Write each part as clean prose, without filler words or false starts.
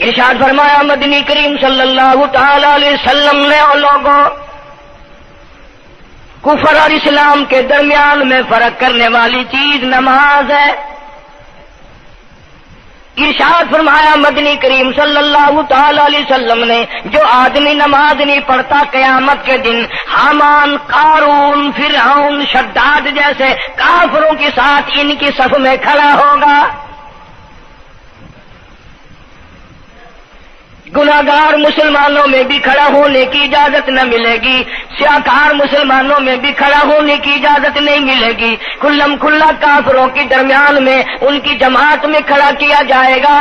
ارشاد فرمایا مدنی کریم صلی اللہ تعالی علیہ وسلم نے اور لوگوں کفر اور اسلام کے درمیان میں فرق کرنے والی چیز نماز ہے۔ ارشاد فرمایا مدنی کریم صلی اللہ تعالی علیہ وسلم نے جو آدمی نماز نہیں پڑھتا قیامت کے دن حامان، قارون، فرعون، شداد جیسے کافروں کے ساتھ ان کی صف میں کھڑا ہوگا۔ گناہگار مسلمانوں میں بھی کھڑا ہونے کی اجازت نہ ملے گی، سیاکار مسلمانوں میں بھی کھڑا ہونے کی اجازت نہیں ملے گی، کھلم کھلا کافروں کے درمیان میں ان کی جماعت میں کھڑا کیا جائے گا۔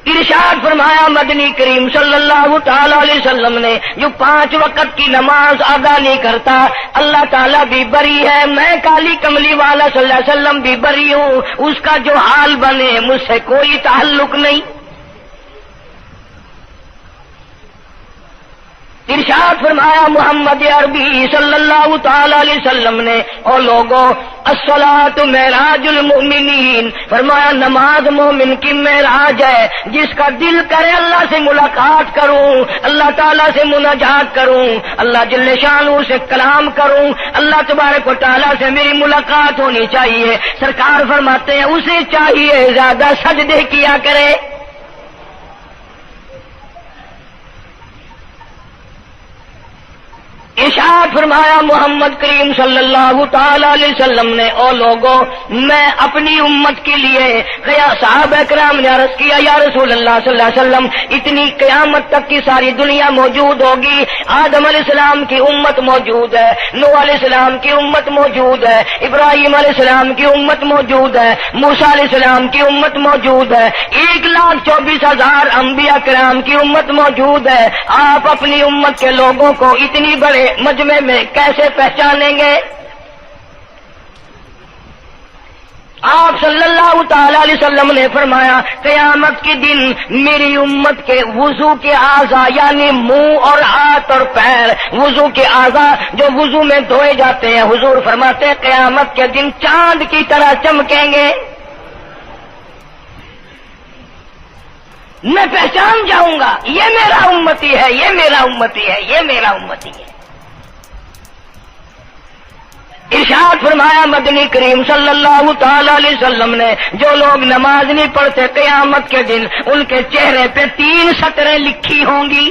ارشاد فرمایا مدنی کریم صلی اللہ تعالی علیہ وسلم نے جو 5 وقت کی نماز ادا نہیں کرتا اللہ تعالیٰ بھی بری ہے، میں کالی کملی والا صلی اللہ علیہ وسلم بھی بری ہوں، اس کا جو حال بنے مجھ سے کوئی تعلق نہیں۔ ارشاد فرمایا محمد عربی صلی اللہ تعالی علیہ وسلم نے اور لوگوں الصلاۃ معراج المؤمنین، فرمایا نماز مومن کی معراج ہے، جس کا دل کرے اللہ سے ملاقات کروں، اللہ تعالیٰ سے مناجات کروں، اللہ جل شانہ سے کلام کروں، اللہ تبارک و تعالیٰ سے میری ملاقات ہونی چاہیے۔ سرکار فرماتے ہیں اسے چاہیے زیادہ سجدے کیا کرے۔ ارشاد فرمایا محمد کریم صلی اللہ تعالی علیہ وسلم نے او لوگوں میں اپنی امت کے لیے صحابہ کرام نے عرض کیا یا رسول اللہ صلی اللہ علیہ وسلم اتنی قیامت تک کی ساری دنیا موجود ہوگی، آدم علیہ السلام کی امت موجود ہے، نوح علیہ السلام کی امت موجود ہے، ابراہیم علیہ السلام کی امت موجود ہے، موسیٰ علیہ السلام کی امت موجود ہے، 1,24,000 انبیاء کرام کی امت موجود ہے، آپ اپنی امت کے لوگوں کو اتنی بڑے مجمع میں کیسے پہچانیں گے؟ آپ صلی اللہ تعالی علیہ وسلم نے فرمایا قیامت کے دن میری امت کے وضو کے اعضاء یعنی منہ اور ہاتھ اور پیر، وضو کے اعضاء جو وضو میں دھوئے جاتے ہیں، حضور فرماتے ہیں قیامت کے دن چاند کی طرح چمکیں گے، میں پہچان جاؤں گا یہ میرا امتی ہے، یہ میرا امتی ہے، یہ میرا امتی ہے۔ ارشاد فرمایا مدنی کریم صلی اللہ تعالی علیہ وسلم نے جو لوگ نماز نہیں پڑھتے قیامت کے دن ان کے چہرے پہ 3 سطریں لکھی ہوں گی،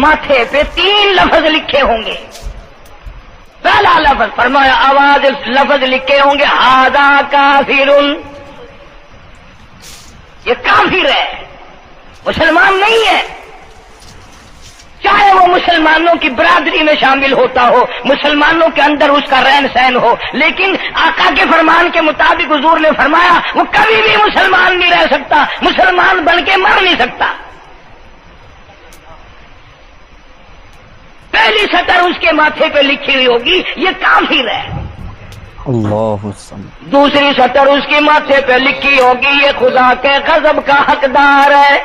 ماتھے پہ 3 لفظ لکھے ہوں گے۔ پہلا لفظ فرمایا آواز لفظ لکھے ہوں گے ھذا کافر، یہ کافر ہے، مسلمان نہیں ہے، چاہے وہ مسلمانوں کی برادری میں شامل ہوتا ہو، مسلمانوں کے اندر اس کا رہن سہن ہو، لیکن آقا کے فرمان کے مطابق حضور نے فرمایا وہ کبھی بھی مسلمان نہیں رہ سکتا، مسلمان بن کے مر نہیں سکتا۔ پہلی سطر اس کے ماتھے پہ لکھی ہوئی ہوگی یہ کافر ہے، اللہ۔ دوسری سطر اس کے ماتھے پہ لکھی ہوگی یہ خدا کے غضب کا حقدار ہے،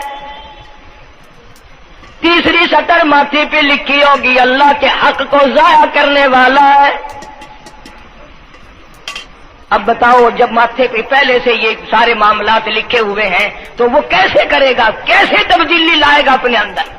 تیسری سطر ماتھے پہ لکھی ہوگی اللہ کے حق کو ضائع کرنے والا ہے۔ اب بتاؤ جب ماتھے پہ پہلے سے یہ سارے معاملات لکھے ہوئے ہیں تو وہ کیسے کرے گا، کیسے تبدیلی لائے گا اپنے اندر؟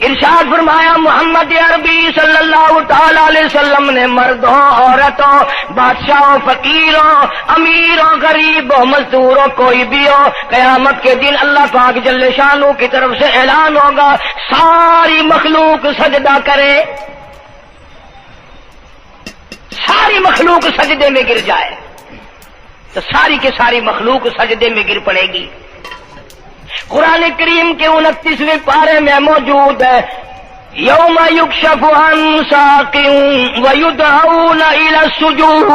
ارشاد فرمایا محمد عربی صلی اللہ تعالی علیہ وسلم نے مردوں، عورتوں، بادشاہوں، فقیروں، امیروں، غریبوں، مزدوروں، کوئی بھی ہو، قیامت کے دن اللہ پاک جل شانہ کی طرف سے اعلان ہوگا ساری مخلوق سجدہ کرے، ساری مخلوق سجدے میں گر جائے تو ساری کی ساری مخلوق سجدے میں گر پڑے گی۔ قرآن کریم کے 29ویں پارے میں موجود ہے یوم یکشف عن ساق ویدعون الی السجود،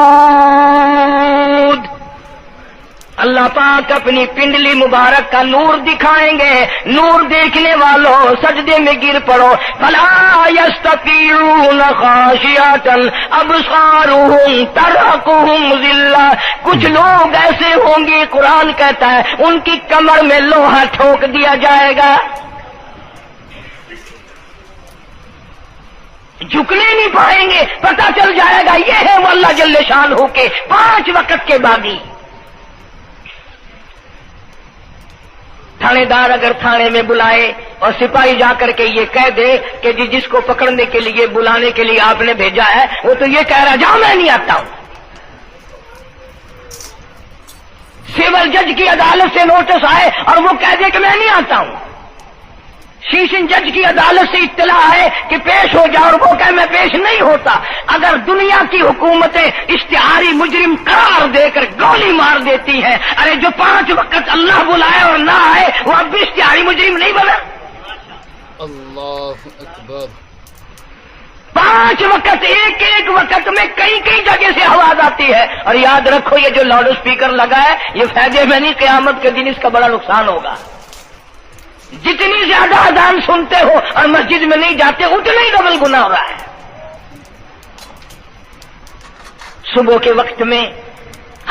اللہ پاک اپنی پنڈلی مبارک کا نور دکھائیں گے، نور دیکھنے والوں سجدے میں گر پڑو، فلا یستطیعون خاشعۃ ابصارهم ترهقهم ذلہ، کچھ لوگ ایسے ہوں گے قرآن کہتا ہے ان کی کمر میں لوہا ٹھوک دیا جائے گا، جھکنے نہیں پائیں گے، پتہ چل جائے گا یہ ہے وہ اللہ جل شانہ کے 5 وقت کے باغی۔ تھانے دار اگر تھانے میں بلائے اور سپاہی جا کر کے یہ کہہ دے کہ جی جس کو پکڑنے کے لیے بلانے کے لیے آپ نے بھیجا ہے وہ تو یہ کہہ رہا جاؤ میں نہیں آتا ہوں۔ سول جج کی عدالت سے نوٹس آئے اور وہ کہہ دے کہ میں نہیں آتا ہوں۔ سیشن جج کی عدالت سے اطلاع ہے کہ پیش ہو جاؤ اور وہ کہے میں پیش نہیں ہوتا۔ اگر دنیا کی حکومتیں اشتہاری مجرم قرار دے کر گولی مار دیتی ہیں، ارے جو 5 وقت اللہ بلائے اور نہ آئے وہ اب بھی اشتہاری مجرم نہیں بنا؟ اللہ اکبر۔ 5 وقت ایک وقت میں کئی جگہ سے آواز آتی ہے۔ اور یاد رکھو یہ جو لاؤڈ اسپیکر لگا ہے یہ فائدے میں نہیں، قیامت کے دن اس کا بڑا نقصان ہوگا۔ جتنی زیادہ اذان سنتے ہو اور مسجد میں نہیں جاتے اتنا ہی ڈبل گناہ ہو رہا ہے۔ صبح کے وقت میں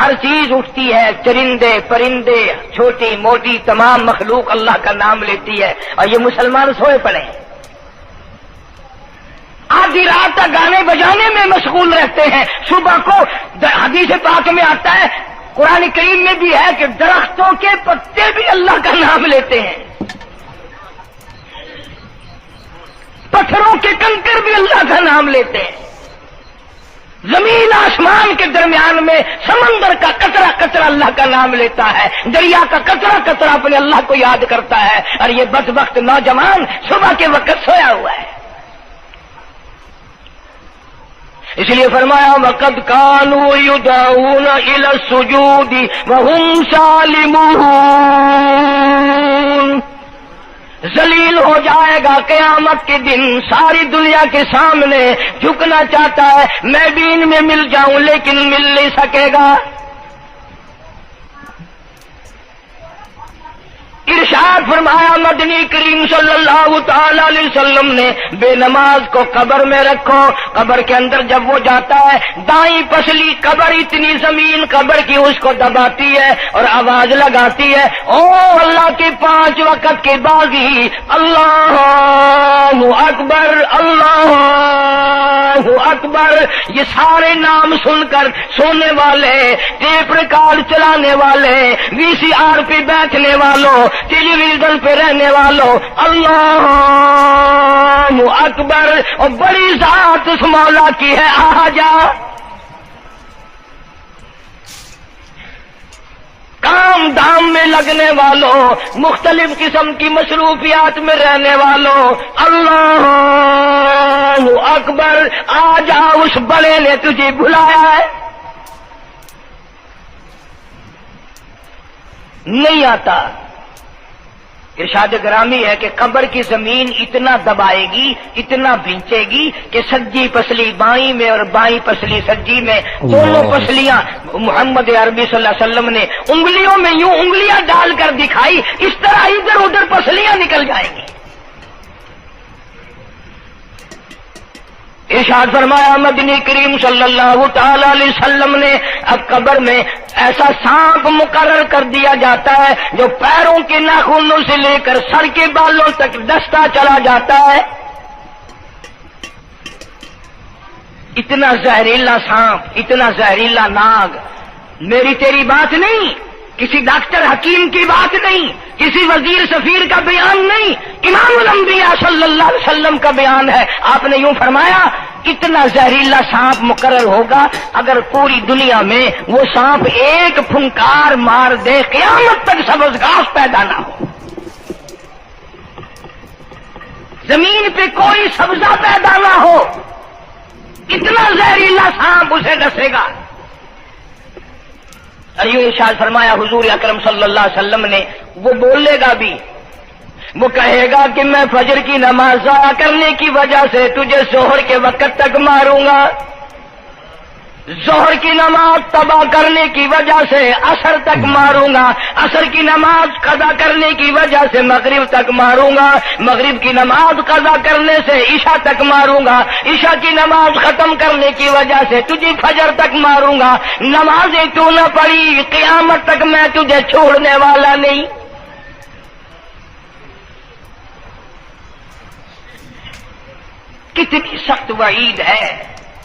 ہر چیز اٹھتی ہے، چرندے پرندے چھوٹی موٹی تمام مخلوق اللہ کا نام لیتی ہے، اور یہ مسلمان سوئے پڑے ہیں، آدھی رات تک گانے بجانے میں مشغول رہتے ہیں۔ صبح کو حدیث پاک میں آتا ہے، قرآن کریم میں بھی ہے کہ درختوں کے پتے بھی اللہ کا نام لیتے ہیں، پتھروں کے کنکر بھی اللہ کا نام لیتے ہیں، زمین آسمان کے درمیان میں سمندر کا قطرہ قطرہ اللہ کا نام لیتا ہے، دریا کا قطرہ قطرہ اپنے اللہ کو یاد کرتا ہے، اور یہ بدبخت نوجوان صبح کے وقت سویا ہوا ہے۔ اس لیے فرمایا وَقَدْ كَانُوا يُدْعَوْنَ إِلَى السُّجُودِ وَهُمْ سَالِمُونَ۔ ذلیل ہو جائے گا قیامت کے دن، ساری دنیا کے سامنے جھکنا چاہتا ہے، میں بھی ان میں مل جاؤں لیکن مل نہیں سکے گا۔ ارشاد فرمایا مدنی کریم صلی اللہ تعالی علیہ وسلم نے بے نماز کو قبر میں رکھو، قبر کے اندر جب وہ جاتا ہے دائیں پسلی قبر اتنی زمین قبر کی اس کو دباتی ہے اور آواز لگاتی ہے، او اللہ کے 5 وقت کے باغی، اللہ اکبر اللہ اکبر۔ یہ سارے نام سن کر سونے والے، ٹیپ ریکارڈ چلانے والے، VCR پہ بیٹھنے والوں، ٹیلی ویژن پہ رہنے والوں، اللہ اکبر، اور بڑی ذات اس مولا کی ہے، آ جا۔ کام دام میں لگنے والوں، مختلف قسم کی مصروفیات میں رہنے والوں، اللہ اکبر، آ جا، اس بڑے نے تجھے بلایا ہے۔ نہیں آتا۔ ارشاد گرامی ہے کہ قبر کی زمین اتنا دبائے گی، اتنا بھینچے گی کہ سجی پسلی بائیں میں اور بائیں پسلی سجی میں، دونوں پسلیاں محمد عربی صلی اللہ علیہ وسلم نے انگلیوں میں یوں انگلیاں ڈال کر دکھائی، اس طرح ادھر ادھر پسلیاں نکل جائیں گی۔ ارشاد فرمایا مدنی کریم صلی اللہ تعالی علیہ وسلم نے اب قبر میں ایسا سانپ مقرر کر دیا جاتا ہے جو پیروں کے ناخنوں سے لے کر سر کے بالوں تک ڈستا چلا جاتا ہے۔ اتنا زہریلا سانپ، اتنا زہریلا ناگ، میری تیری بات نہیں، کسی ڈاکٹر حکیم کی بات نہیں، کسی وزیر سفیر کا بیان نہیں، امام الانبیاء صلی اللہ علیہ وسلم کا بیان ہے۔ آپ نے یوں فرمایا اتنا زہریلا سانپ مقرر ہوگا، اگر پوری دنیا میں وہ سانپ ایک پھنکار مار دے قیامت تک سبز گھاس پیدا نہ ہو، زمین پہ کوئی سبزہ پیدا نہ ہو، اتنا زہریلا سانپ اسے ڈسے گا۔ اور یوں ارشاد فرمایا حضور اکرم صلی اللہ علیہ وسلم نے، وہ بولے گا بھی، وہ کہے گا کہ میں فجر کی نماز ضائع کرنے کی وجہ سے تجھے ظہر کے وقت تک ماروں گا، ظہر کی نماز تباہ کرنے کی وجہ سے عصر تک ماروں گا، عصر کی نماز قضا کرنے کی وجہ سے مغرب تک ماروں گا، مغرب کی نماز قضا کرنے سے عشاء تک ماروں گا، عشاء کی نماز ختم کرنے کی وجہ سے تجھے فجر تک ماروں گا، نمازیں تو نہ پڑھی قیامت تک میں تجھے چھوڑنے والا نہیں۔ کتنی سخت وعید ہے،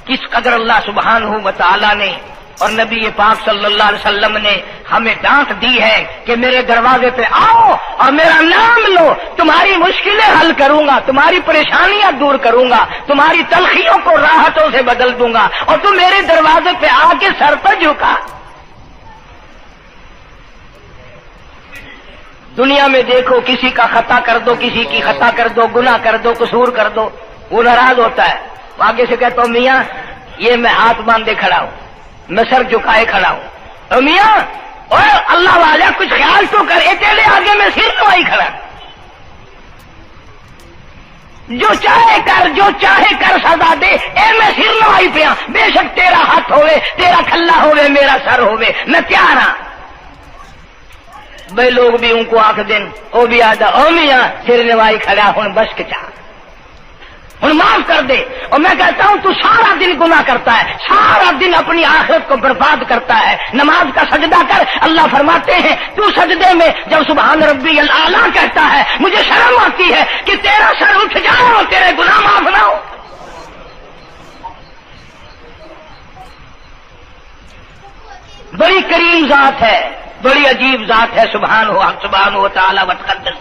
کس قدر اللہ سبحانہ و تعالی نے اور نبی پاک صلی اللہ علیہ وسلم نے ہمیں ڈانٹ دی ہے کہ میرے دروازے پہ آؤ اور میرا نام لو، تمہاری مشکلیں حل کروں گا، تمہاری پریشانیاں دور کروں گا، تمہاری تلخیوں کو راحتوں سے بدل دوں گا، اور تم میرے دروازے پہ آ کے سر پر جھکا۔ دنیا میں دیکھو، کسی کا خطا کر دو، کسی کی خطا کر دو، گناہ کر دو، قصور کر دو، وہ ناراض ہوتا ہے، وہ آگے سے کہتا ہوں میاں یہ میں ہاتھ باندھے کھڑا ہوں، میں سر جھکائے کھڑا ہوں، اور میاں اور اللہ والا کچھ خیال تو کر، تیرے آگے میں سر نوائی کھڑا، جو چاہے کر، جو چاہے کر سزا دے، میں سر نوائی پہ ہاں، بے شک تیرا ہاتھ ہوئے، تیرا کھلا ہوئے، میرا سر ہوئے، میں تیار ہاں۔ بھائی لوگ بھی ان کو آنکھ دین، وہ بھی آدھا او میاں سر نوائی کھڑا ہوں، بس کے چاہ ہوں معاف کر دے۔ اور میں کہتا ہوں تو سارا دن گناہ کرتا ہے، سارا دن اپنی آخرت کو برباد کرتا ہے، نماز کا سجدہ کر، اللہ فرماتے ہیں تو سجدے میں جب سبحان ربی الاعلیٰ کہتا ہے مجھے شرم آتی ہے کہ تیرا سر اٹھ جاؤ اور تیرے گناہ معاف نہ ہو۔ بڑی کریم ذات ہے، بڑی عجیب ذات ہے سبحانہ و تعالی و تقدس۔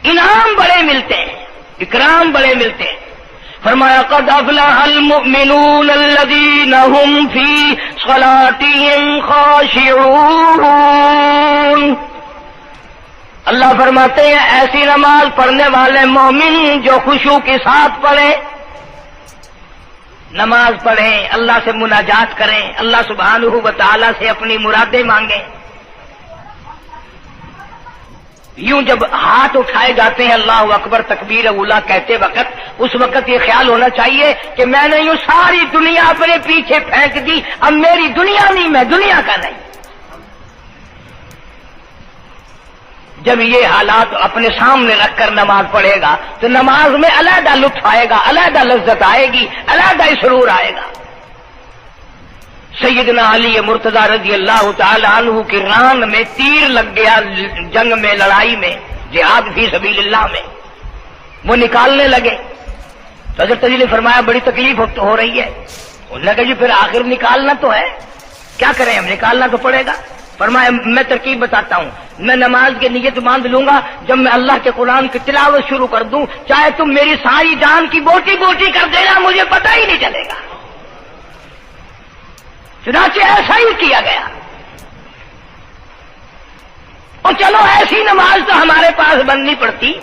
انعام بڑے ملتے ہیں، اکرام بڑے ملتے ہیں۔ فرمایا قد افلح المؤمنون الذین هم فی صلاتهم خاشعون۔ اللہ فرماتے ہیں ایسی نماز پڑھنے والے مومن جو خشوع کے ساتھ پڑھیں، نماز پڑھیں، اللہ سے مناجات کریں، اللہ سبحانہ و تعالی سے اپنی مرادیں مانگیں۔ یوں جب ہاتھ اٹھائے جاتے ہیں اللہ اکبر تکبیر اولا کہتے وقت، اس وقت یہ خیال ہونا چاہیے کہ میں نے یوں ساری دنیا اپنے پیچھے پھینک دی، اب میری دنیا نہیں، میں دنیا کا نہیں۔ جب یہ حالات اپنے سامنے رکھ کر نماز پڑھے گا تو نماز میں علیحدہ لطف آئے گا، علیحدہ لذت آئے گی، علیحدہ سرور آئے گا۔ سیدنا علی مرتضی رضی اللہ تعالی عنہ کی ران میں تیر لگ گیا، جنگ میں، لڑائی میں، جہاد فی سبیل اللہ میں، وہ نکالنے لگے تو حضرت علی نے فرمایا بڑی تکلیف ہو رہی ہے۔ انہوں نے کہا جی پھر آخر نکالنا تو ہے، کیا کریں ہم، نکالنا تو پڑے گا۔ فرمایا میں ترکیب بتاتا ہوں، میں نماز کی نیت باندھ لوں گا، جب میں اللہ کے قرآن کی تلاوت شروع کر دوں چاہے تم میری ساری جان کی بوٹی بوٹی کر دینا، مجھے پتہ ہی نہیں چلے گا۔ چنانچہ ایسا ہی کیا گیا، اور چلو ایسی نماز تو ہمارے پاس بننی پڑتی،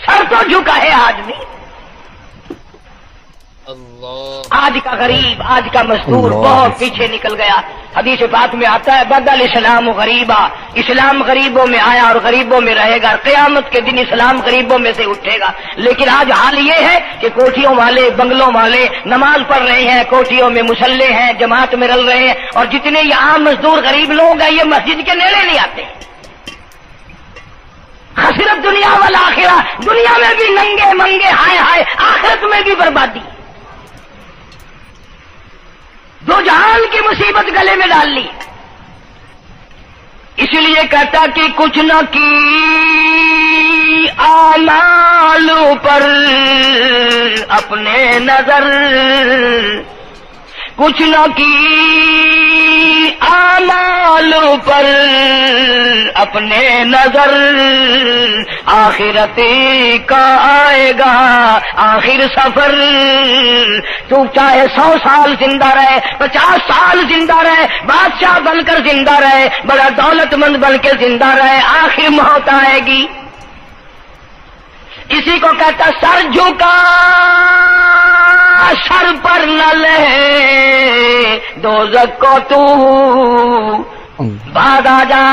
سر تو جھکا ہے آدمی۔ آج کا غریب، آج کا مزدور بہت پیچھے نکل گیا۔ حدیث پاک میں آتا ہے بدل اسلام غریبا، اسلام غریبوں میں آیا اور غریبوں میں رہے گا، قیامت کے دن اسلام غریبوں میں سے اٹھے گا۔ لیکن آج حال یہ ہے کہ کوٹھیوں والے، بنگلوں والے نماز پڑھ رہے ہیں، کوٹھیوں میں مصلے ہیں، جماعت میں رل رہے ہیں، اور جتنے یہ عام مزدور غریب لوگ ہیں یہ مسجد کے نیڑے نہیں آتے۔ خسرت دنیا والآخرہ، دنیا میں بھی ننگے منگے، ہائے ہائے، آخرت میں بھی بربادی، دو جہان کی مصیبت گلے میں ڈال لی۔ اس لیے کہتا کہ کچھ نہ کی اعمال پر اپنے نظر، کچھ نہ کی اعمال پر اپنے نظر، آخرت کا آئے گا آخر سفر۔ تو چاہے 100 سال زندہ رہے، 50 سال زندہ رہے، بادشاہ بن کر زندہ رہے، بڑا دولت مند بن کے زندہ رہے، آخر موت آئے گی۔ اسی کو کہتا سر جھکا سر پر نہ لے دوزخ کو تو، بعد آ جا،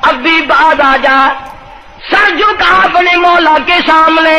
اب بھی بعد آ جا، سر جھکا اپنے مولا کے سامنے۔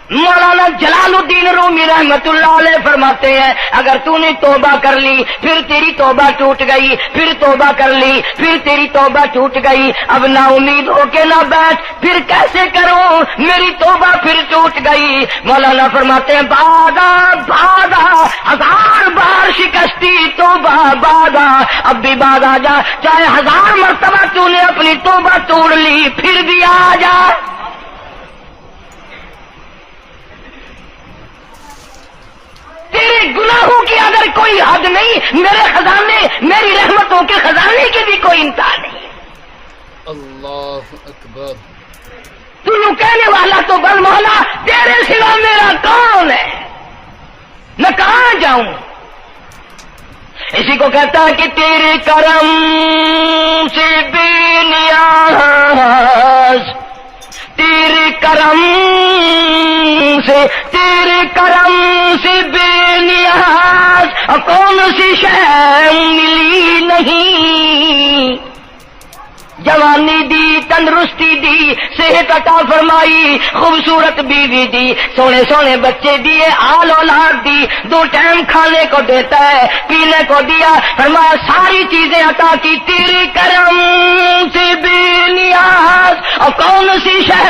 مولانا جلال الدین رومی رحمت اللہ علیہ فرماتے ہیں اگر تو نے توبہ کر لی، پھر تیری توبہ ٹوٹ گئی، پھر توبہ کر لی، پھر تیری توبہ ٹوٹ گئی، اب نا امید ہو کے نہ بیٹھ، پھر کیسے کروں، میری توبہ پھر ٹوٹ گئی۔ مولانا فرماتے ہیں بادا بادا، 1000 بار شکستی توبہ بادا، اب بھی بعد آ جا، چاہے 1000 مرتبہ تو نے اپنی توبہ توڑ لی، پھر بھی آ جا۔ پر کوئی حد نہیں، میرے خزانے، میری رحمتوں کے خزانے کی بھی کوئی انتہا نہیں۔ اللہ اکبر۔ تو یوں کہنے والا تو بل مولا تیرے سوا میرا کون ہے، میں کہاں جاؤں؟ اسی کو کہتا ہے کہ تیرے کرم سے بے نیاز، تیرے کرم سے بے نیاز، اور کون سی شے ملی نہیں، جوانی دی، تندرستی دی، صحت عطا فرمائی، خوبصورت بیوی دی، سونے سونے بچے دیے، آل اولاد دی، 2 ٹائم کھانے کو دیتا ہے، پینے کو دیا، فرمایا ساری چیزیں عطا کی، تیرے کرم سے بے نیاز، اور کون سی شے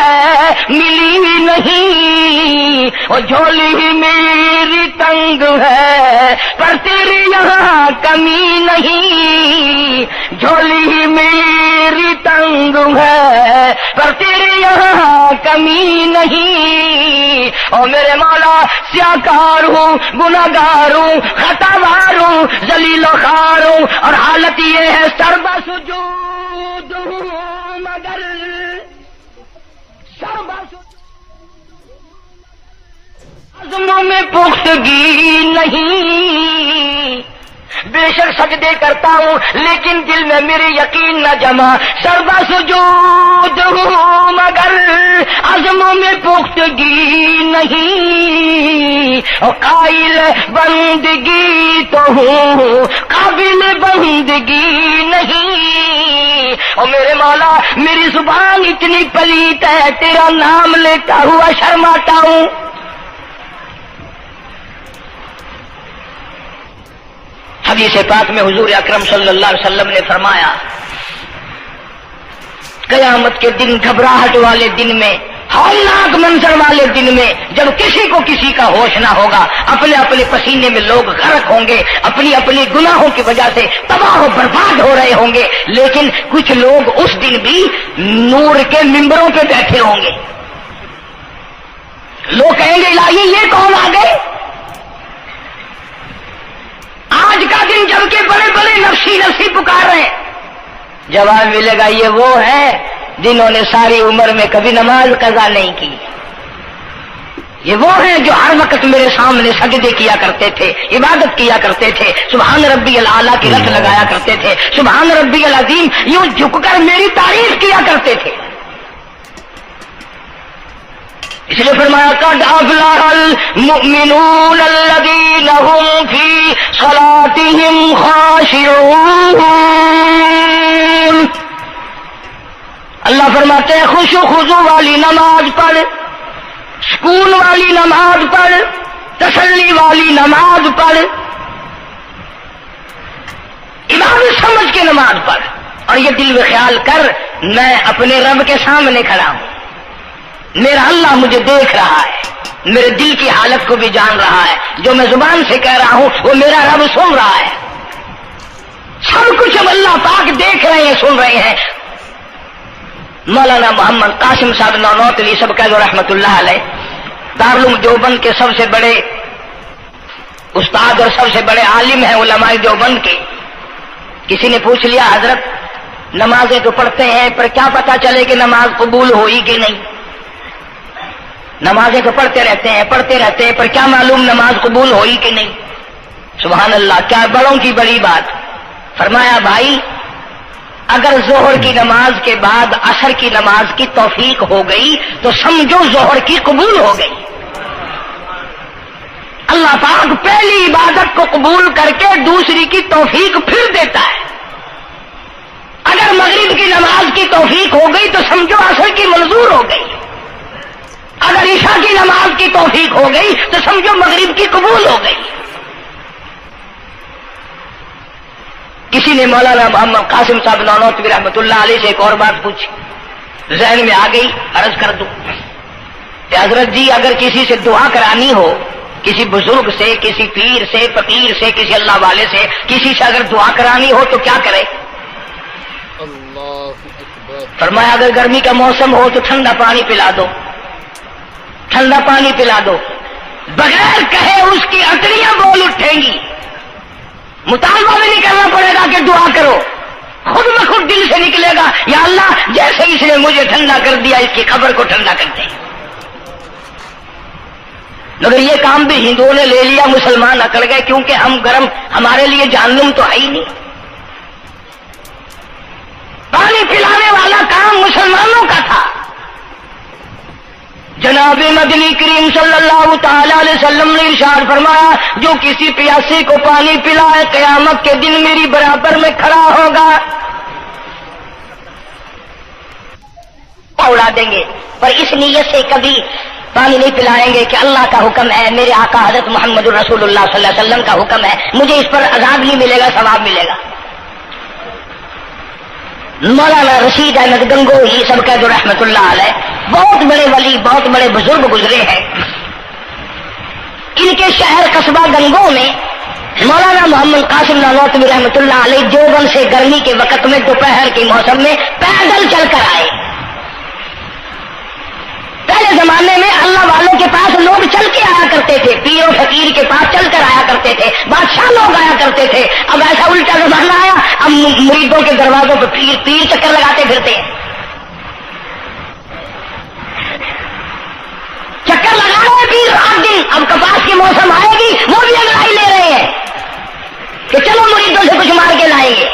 ملی نہیں، اور جھولی ہی میری تنگ ہے پر تیرے یہاں کمی نہیں، جھولی ہی میری تنگ ہے پر تیرے یہاں کمی نہیں، اور میرے مولا سیاکار ہوں، گناہگار ہوں، خطاوار ہوں، ذلیل و خوار ہوں، اور حالت یہ ہے سربا سجود ہوں، مگر سربا عزموں میں پختگی نہیں، بے شک سجدے کرتا ہوں لیکن دل میں میرے یقین نہ جمع، سربا سجود ہوں مگر عزموں میں پختگی نہیں، اور قائل بندگی تو ہوں قابل بندگی نہیں، اور میرے مولا میری زبان اتنی پلیت ہے تیرا نام لیتا ہوا شرماتا ہوں۔ حدیث پاک میں حضور اکرم صلی اللہ علیہ وسلم نے فرمایا قیامت کے دن، گھبراہٹ والے دن میں، ہولناک منظر والے دن میں، جب کسی کو کسی کا ہوش نہ ہوگا، اپنے اپنے پسینے میں لوگ غرق ہوں گے، اپنی اپنی گناہوں کی وجہ سے تباہ و برباد ہو رہے ہوں گے، لیکن کچھ لوگ اس دن بھی نور کے ممبروں پہ بیٹھے ہوں گے، لوگ کہیں گے الہی یہ کون آ گئے؟ آج کا دن جب کے بڑے بڑے نفسی نفسی پکار رہے ہیں، جواب ملے گا یہ وہ ہے جنہوں نے ساری عمر میں کبھی نماز قضا نہیں کی، یہ وہ ہیں جو ہر وقت میرے سامنے سجدے کیا کرتے تھے، عبادت کیا کرتے تھے، سبحان ربی الاعلیٰ کی رت لگایا کرتے تھے، سبحان ربی العظیم یوں جھک کر میری تعریف کیا کرتے تھے۔ اس لیے فرمایا قد افلح المؤمنون الذین هم فی صلاتهم خاشعون، اللہ فرماتے ہیں خشوع و خضوع والی نماز پڑھ، سکون والی نماز پڑھ، تسلی والی نماز پڑھ، عبادت سمجھ کے نماز پڑھ، اور یہ دل میں خیال کر میں اپنے رب کے سامنے کھڑا ہوں، میرا اللہ مجھے دیکھ رہا ہے، میرے دل کی حالت کو بھی جان رہا ہے، جو میں زبان سے کہہ رہا ہوں وہ میرا رب سن رہا ہے، سب کچھ اب اللہ پاک دیکھ رہے ہیں، سن رہے ہیں۔ مولانا محمد قاسم صاحب نانوتوی سب کہہ دو رحمت اللہ علیہ، دارالعلوم دیوبند کے سب سے بڑے استاد اور سب سے بڑے عالم ہیں علماء دیوبند کے۔ کسی نے پوچھ لیا حضرت نمازیں تو پڑھتے ہیں پر کیا پتا چلے کہ نماز قبول ہوئی کہ نہیں؟ نمازیں تو پڑھتے رہتے ہیں پر کیا معلوم نماز قبول ہوئی کہ نہیں؟ سبحان اللہ، کیا بڑوں کی بڑی بات۔ فرمایا بھائی اگر ظہر کی نماز کے بعد عصر کی نماز کی توفیق ہو گئی تو سمجھو ظہر کی قبول ہو گئی۔ اللہ پاک پہلی عبادت کو قبول کر کے دوسری کی توفیق پھر دیتا ہے۔ اگر مغرب کی نماز کی توفیق ہو گئی تو سمجھو عصر کی منظور ہو گئی، اگر عشاء کی نماز کی توفیق ہو گئی تو سمجھو مغرب کی قبول ہو گئی۔ کسی نے مولانا محمد قاسم صاحب نانوتوی رحمۃ اللہ علیہ سے ایک اور بات پوچھی، ذہن میں آ گئی، عرض کر دوں کہ حضرت جی اگر کسی سے دعا کرانی ہو، کسی بزرگ سے، کسی پیر سے، فقیر سے، کسی اللہ والے سے، کسی سے اگر دعا کرانی ہو تو کیا کرے؟ اللہ اکبر۔ فرمایا اگر گرمی کا موسم ہو تو ٹھنڈا پانی پلا دو، ٹھنڈا پانی پلا دو، بغیر کہے اس کی اٹریاں بول اٹھیں گی، دل سے نکلے گا یا اللہ جیسے اس نے مجھے ٹھنڈا کر دیا اس کی قبر کو ٹھنڈا کر دے. مگر یہ کام بھی ہندوؤں نے لے لیا, مسلمان اکڑ گئے کیونکہ ہم گرم, ہمارے لیے جہنم تو ہے ہی نہیں. پانی پلانے والا کام مسلمانوں کا تھا. جناب مدنی کریم صلی اللہ تعالی علیہ وسلم نے ارشاد فرمایا جو کسی پیاسے کو پانی پلائے قیامت کے دن میری برابر میں کھڑا ہوگا. اڑا دیں گے پر اس نیت سے کبھی پانی نہیں پلائیں گے کہ اللہ کا حکم ہے, میرے آقا حضرت محمد رسول اللہ صلی اللہ علیہ وسلم کا حکم ہے, مجھے اس پر عذاب نہیں ملے گا, ثواب ملے گا. مولانا رشید احمد گنگوہی سب کا جو رحمت اللہ علیہ, بہت بڑے ولی, بہت بڑے بزرگ گزرے ہیں. ان کے شہر قصبہ گنگو میں مولانا محمد قاسم نانوتوی رحمت اللہ علیہ دیوبند سے گرمی کے وقت میں دوپہر کے موسم میں پیدل چل کر آئے. پہلے زمانے میں اللہ والوں کے پاس لوگ چل کے آیا کرتے تھے, پیر و فقیر کے پاس چل کر آیا کرتے تھے, بادشاہ لوگ آیا کرتے تھے. اب ایسا الٹا زمانہ آیا, اب مریدوں کے دروازوں پہ پیر چکر لگاتے پھرتے ہیں. چکر لگا رہے ہیں پیر رات دن. اب کپاس کی موسم آئے گی وہ بھی انگڑائی لے رہے ہیں کہ چلو مریدوں سے کچھ مار کے لائیں گے.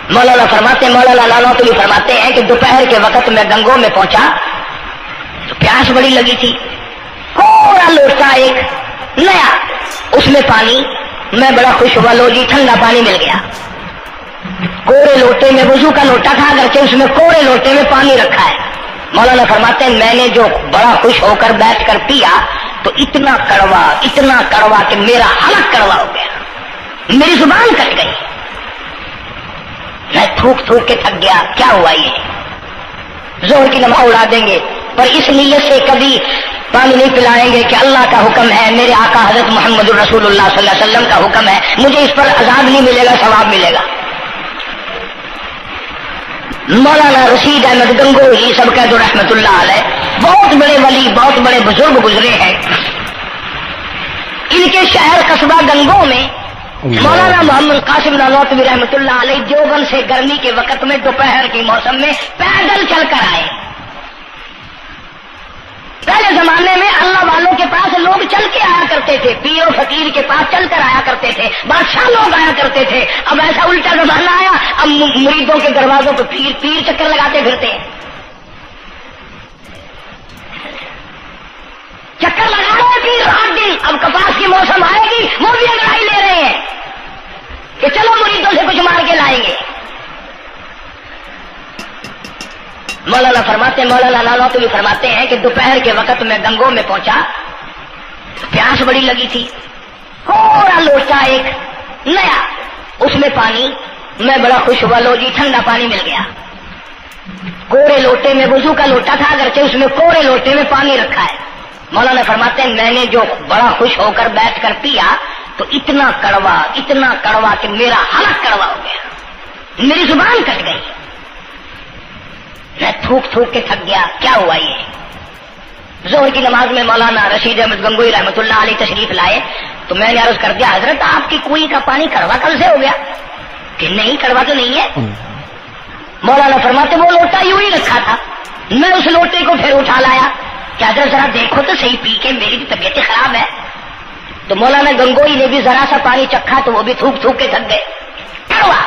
مولانا نانوتوی فرماتے ہیں کہ دوپہر کے وقت میں گنگو میں پہنچا تو پیاس بڑی لگی تھی. تھوڑا لوٹا ایک نیا, اس میں پانی, میں بڑا خوش ہوا, لو جی ٹھنڈا پانی مل گیا. کوڑے لوٹے میں, وضو کا لوٹا تھا اگرچہ اس میں کوڑے لوٹے میں پانی رکھا ہے. مولانا فرماتے ہیں میں نے جو بڑا خوش ہو کر بیٹھ کر پیا تو اتنا کڑوا کہ میرا حلق کڑوا ہو گیا, میری زبان کٹ گئی, میں تھوک کے تھک گیا. کیا ہوا یہ زہر کی نماز اڑا دیں گے پر اس نیت سے کبھی پانی نہیں پلائیں گے کہ اللہ کا حکم ہے, میرے آقا حضرت محمد رسول اللہ صلی اللہ علیہ وسلم کا حکم ہے, مجھے اس پر عذاب نہیں ملے گا, ثواب ملے گا. مولانا رشید احمد گنگوہی سب کا جو رحمت اللہ علیہ, بہت بڑے ولی, بہت بڑے بزرگ گزرے ہیں. ان کے شہر قصبہ گنگو میں مولانا محمد قاسم نانوتوی رحمت اللہ علیہ دیوبند سے گرمی کے وقت میں دوپہر کے موسم میں پیدل چل کر آئے. پہلے زمانے میں اللہ والوں کے پاس لوگ چل کے آیا کرتے تھے, پیر و فقیر کے پاس چل کر آیا کرتے تھے, بادشاہ لوگ آیا کرتے تھے. اب ایسا الٹا زمانہ آیا, اب مریدوں کے دروازوں پہ پیر چکر لگاتے پھرتے ہیں. چکر لگا رہے ہیں پیر رات دن. اب کپاس کی موسم آئے گی وہ بھی انگڑائی لے رہے ہیں کہ چلو مریدوں سے کچھ مار کے لائیں گے. مولانا نانوتوی فرماتے ہیں کہ دوپہر کے وقت میں گنگو میں پہنچا, پیاس بڑی لگی تھی. تھوڑا لوٹا ایک نیا, اس میں پانی, میں بڑا خوش ہوا, لو جی ٹھنڈا پانی مل گیا. کوڑے لوٹے میں, وضو کا لوٹا تھا اگرچہ اس میں کوڑے لوٹے میں پانی رکھا ہے. مولانا فرماتے ہیں میں نے جو بڑا خوش ہو کر بیٹھ کر پیا تو اتنا کڑوا کہ میرا حلق کڑوا ہو گیا, میری زبان کٹ گئی, میں تھوک کے تھک گیا. کیا ہوا یہ زہر کی نماز میں مولانا رشید احمد گنگوہی رحمت اللہ علیہ تشریف لائے تو میں نے عرض کر دیا حضرت آپ کی کنویں کا پانی کڑوا کل سے ہو گیا؟ کہ نہیں کڑوا تو نہیں ہے. مولانا فرماتے وہ لوٹا یوں ہی رکھا تھا, میں اس لوٹے کو پھر اٹھا لایا کہ حضرت ذرا دیکھو تو صحیح پی کے, میری بھی طبیعت خراب ہے. تو مولانا گنگوہی نے بھی ذرا سا پانی چکھا تو وہ بھی تھوک کے تھک گئے, کڑوا.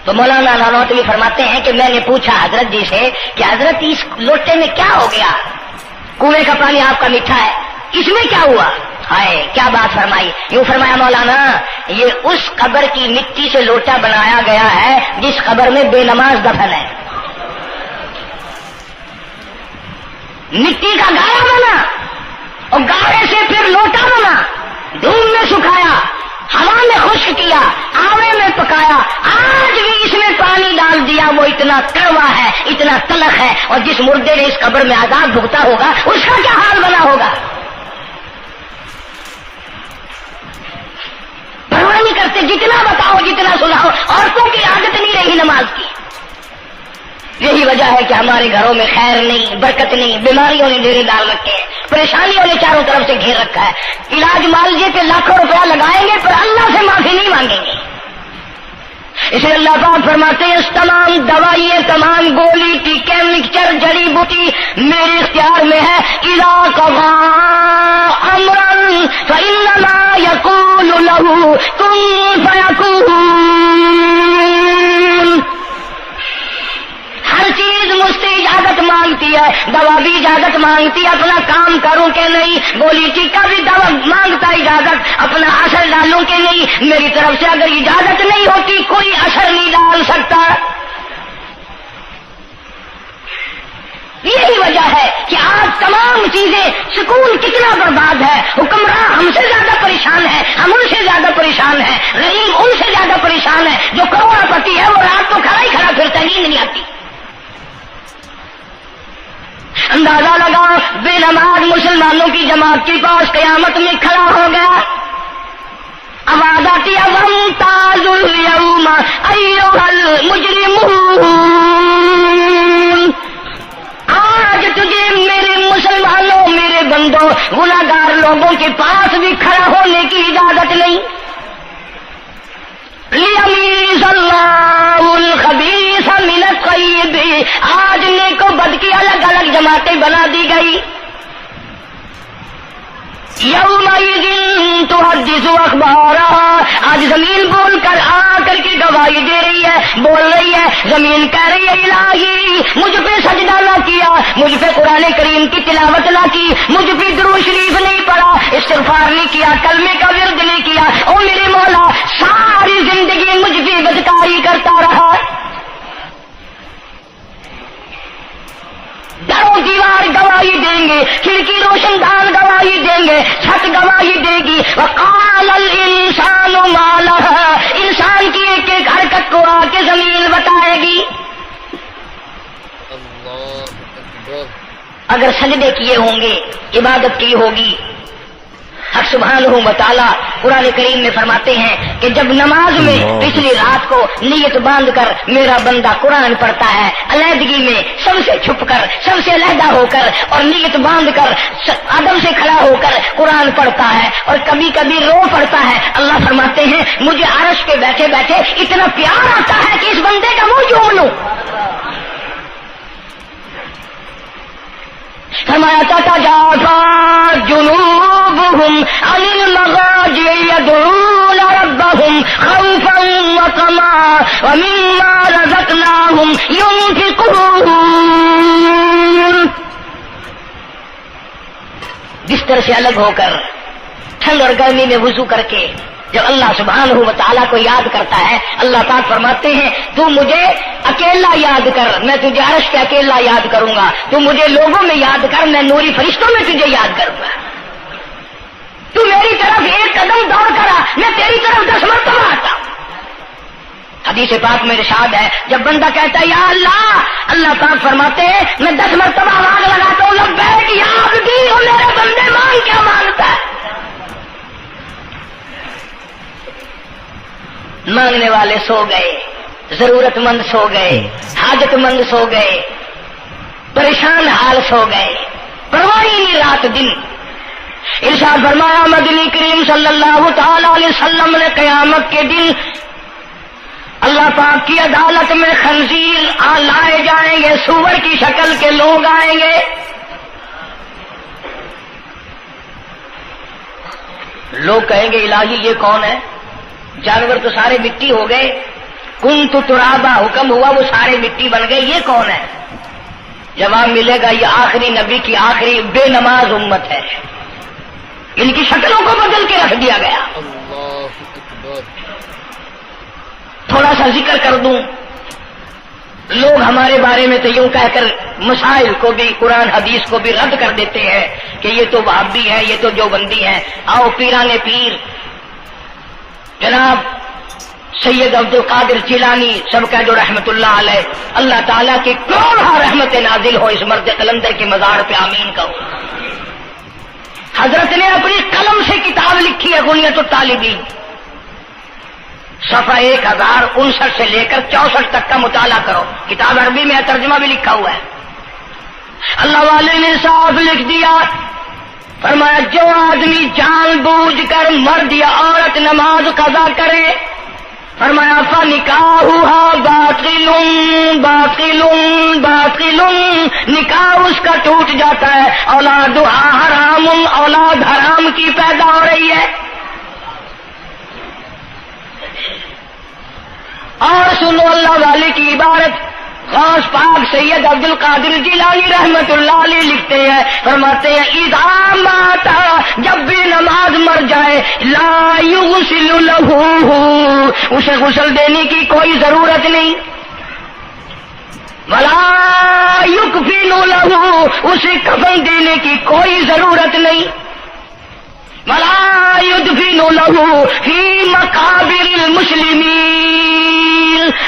تو مولانا نانوتوی فرماتے ہیں کہ میں نے پوچھا حضرت جی سے کہ حضرت اس لوٹے میں کیا ہو گیا, کنویں کا پانی آپ کا میٹھا ہے, اس میں کیا ہوا؟ ہائے کیا بات فرمائی. یوں فرمایا مولانا یہ اس قبر کی مٹی سے لوٹا بنایا گیا ہے جس قبر میں بے نماز دفن ہے. مٹی کا گاڑا بنا اور گاڑے سے پھر لوٹا بنا, دھوپ میں سکھایا, ہوا میں خشک کیا, آوے میں پکایا, آج بھی اس میں پانی ڈال دیا, وہ اتنا کڑوا ہے, اتنا تلخ ہے, اور جس مردے نے اس قبر میں عذاب بھگتا ہوگا اس کا کیا حال بنا ہوگا. پرواہ نہیں کرتے, جتنا بتاؤ جتنا سناؤ. عورتوں کی عادت نہیں رہی نماز کی. یہی وجہ ہے کہ ہمارے گھروں میں خیر نہیں, برکت نہیں, بیماریوں نے ڈیرے ڈال رکھے ہیں, پریشانیوں نے چاروں طرف سے گھیر رکھا ہے. علاج معالجے پہ لاکھوں روپیہ لگائیں گے پر اللہ سے معافی نہیں مانگیں گے. اسے اللہ پاک فرماتے ہیں اس تمام دوائیں، تمام گولی ٹیکے مکسچر جڑی بوٹی میرے اختیار میں ہے. اذا قضى امرا فانما يقول له كن فيكون. ہر چیز مجھ سے اجازت مانگتی ہے، دوا بھی اجازت مانگتی ہے اپنا کام کروں کہ نہیں، گولی ٹیکا بھی دوا مانگتا ہے اجازت اپنا اثر ڈالوں کہ نہیں. میری طرف سے اگر اجازت نہیں ہوتی کوئی اثر نہیں ڈال سکتا. یہی وجہ ہے کہ آج تمام چیزیں، سکون کتنا برباد ہے، حکمراں ہم سے زیادہ پریشان ہے، ہم ان سے زیادہ پریشان ہے، غریب ان سے زیادہ پریشان ہے. جو کروڑ پتی ہے وہ رات کو کھڑا ہی کھڑا پھرتا ہے، نیند نہیں آتی. اندازہ لگا بے نماز مسلمانوں کی جماعت کے پاس قیامت میں کھڑا ہو گیا. آواز آتی ہے وَامْتَازُوا الْيَوْمَ أَيُّهَا الْمُجْرِمُونَ. آج تجھے میرے مسلمانوں، میرے بندوں، گناہگار لوگوں کے پاس بھی کھڑا ہونے کی اجازت نہیں. لِيَمِيزَ اللَّهُ الْخَبِيثَ مِنَ الطَّيِّبِ. آج نیک و بد کی الگ الگ جماعتیں بنا دی گئی. یومئذ تحدث اخبارها. آج زمین بول کر آ کر کے گواہی دے رہی ہے، بول رہی ہے. زمین کہہ رہی ہے الہی مجھ پہ سجدہ نہ کیا، مجھ پہ قرآن کریم کی تلاوت نہ کی، مجھ پہ درود شریف نہیں پڑھا، استغفار نہیں کیا، کلمے کا ورد نہیں کیا. او میرے مولا ساری زندگی مجھ پہ بدکاری کرتا رہا. دروں دیوار گواہی دیں گے، کھڑکی روشن دان گواہی دیں گے، چھت گواہی دے گی. وقال الانسان ما لها. انسان کی ایک ایک حرکت کو آ کے زمین بتائے گی. اللہ اکبر. اگر سجدے کیے ہوں گے، عبادت کی ہوگی. حق سبحانہ و تعالیٰ قرآن کریم میں فرماتے ہیں کہ جب نماز میں پچھلی رات کو نیت باندھ کر میرا بندہ قرآن پڑھتا ہے، علیحدگی میں سب سے چھپ کر، سب سے علیحدہ ہو کر اور نیت باندھ کر ادب سے کھڑا ہو کر قرآن پڑھتا ہے اور کبھی کبھی رو پڑتا ہے. اللہ فرماتے ہیں مجھے عرش پہ بیٹھے بیٹھے اتنا پیار آتا ہے کہ اس بندے کا منہ چوم لوں. فرمایا تتجافى جنوبهم عن المضاجع يدعون ربهم خوفا وطمعا ومما رزقناهم ينفقون. بستر سے الگ ہو کر ٹھنڈ اور گرمی میں وضو کر کے جب اللہ سبحانہ و تعالیٰ کو یاد کرتا ہے، اللہ پاک فرماتے ہیں تو مجھے اکیلا یاد کر، میں تجھے عرش پہ اکیلا یاد کروں گا. تو مجھے لوگوں میں یاد کر، میں نوری فرشتوں میں تجھے یاد کروں گا. تو میری طرف ایک قدم دوڑ کرا، میں تیری طرف 10 مرتبہ آتا. حدیث پاک میں ارشاد ہے جب بندہ کہتا ہے یا اللہ، اللہ پاک فرماتے ہیں میں 10 مرتبہ آواز لگاتا ہوں لبیک یا عبدی، اور میرے بندے مانگ کیا مانگتا ہے. مانگنے والے سو گئے، ضرورت مند سو گئے، حاجت مند سو گئے، پریشان حال سو گئے، پرواہ نہیں رات دن. ارشاد فرمایا مدنی کریم صلی اللہ تعالی علیہ وسلم نے قیامت کے دن اللہ پاک کی عدالت میں خنزیر لائے جائیں گے، سور کی شکل کے لوگ آئیں گے. لوگ کہیں گے الہی یہ کون ہے؟ جانور تو سارے مٹی ہو گئے، کنت ترابا حکم ہوا وہ سارے مٹی بن گئے، یہ کون ہے؟ جواب ملے گا یہ آخری نبی کی آخری بے نماز امت ہے، ان کی شکلوں کو بدل کے رکھ دیا گیا. اللہ اکبر. تھوڑا سا ذکر کر دوں، لوگ ہمارے بارے میں تو یوں کہہ کر مسائل کو بھی، قرآن حدیث کو بھی رد کر دیتے ہیں کہ یہ تو وہابی ہے، یہ تو دیوبندی ہے. آؤ پیران پیر جناب سید عبد القادر جیلانی سب کا جو رحمت اللہ علیہ، اللہ تعالیٰ کی کروڑہ رحمت نازل ہو اس مرد قلندر کے مزار پہ آمین کہو. حضرت نے اپنی قلم سے کتاب لکھی ہے غنیت الطالبین، صفحہ 1059 سے لے کر 64 تک کا مطالعہ کرو. کتاب عربی میں ہے، ترجمہ بھی لکھا ہوا ہے. اللہ والے نے صاف لکھ دیا، فرمایا جو آدمی جان بوجھ کر مرد یا عورت نماز قضا کرے فرمایا فَنِكَاحُهَا بَاطِلٌ بَاطِلٌ بَاطِلٌ، نکاح اس کا ٹوٹ جاتا ہے، اولادها حرام، اولاد حرام کی پیدا ہو رہی ہے۔ اور سنو اللہ والے کی عبارت، غوث پاک سید عبد القادر جیلانی رحمت اللہ علیہ لکھتے ہیں، فرماتے ہیں اذا مات، جب بھی نماز مر جائے، لا یغسل لہ، اسے غسل دینے کی کوئی ضرورت نہیں، ولا یکفن لہ، اسے کفن دینے کی کوئی ضرورت نہیں، ولا یدفن لہ فی مقابر المسلمین۔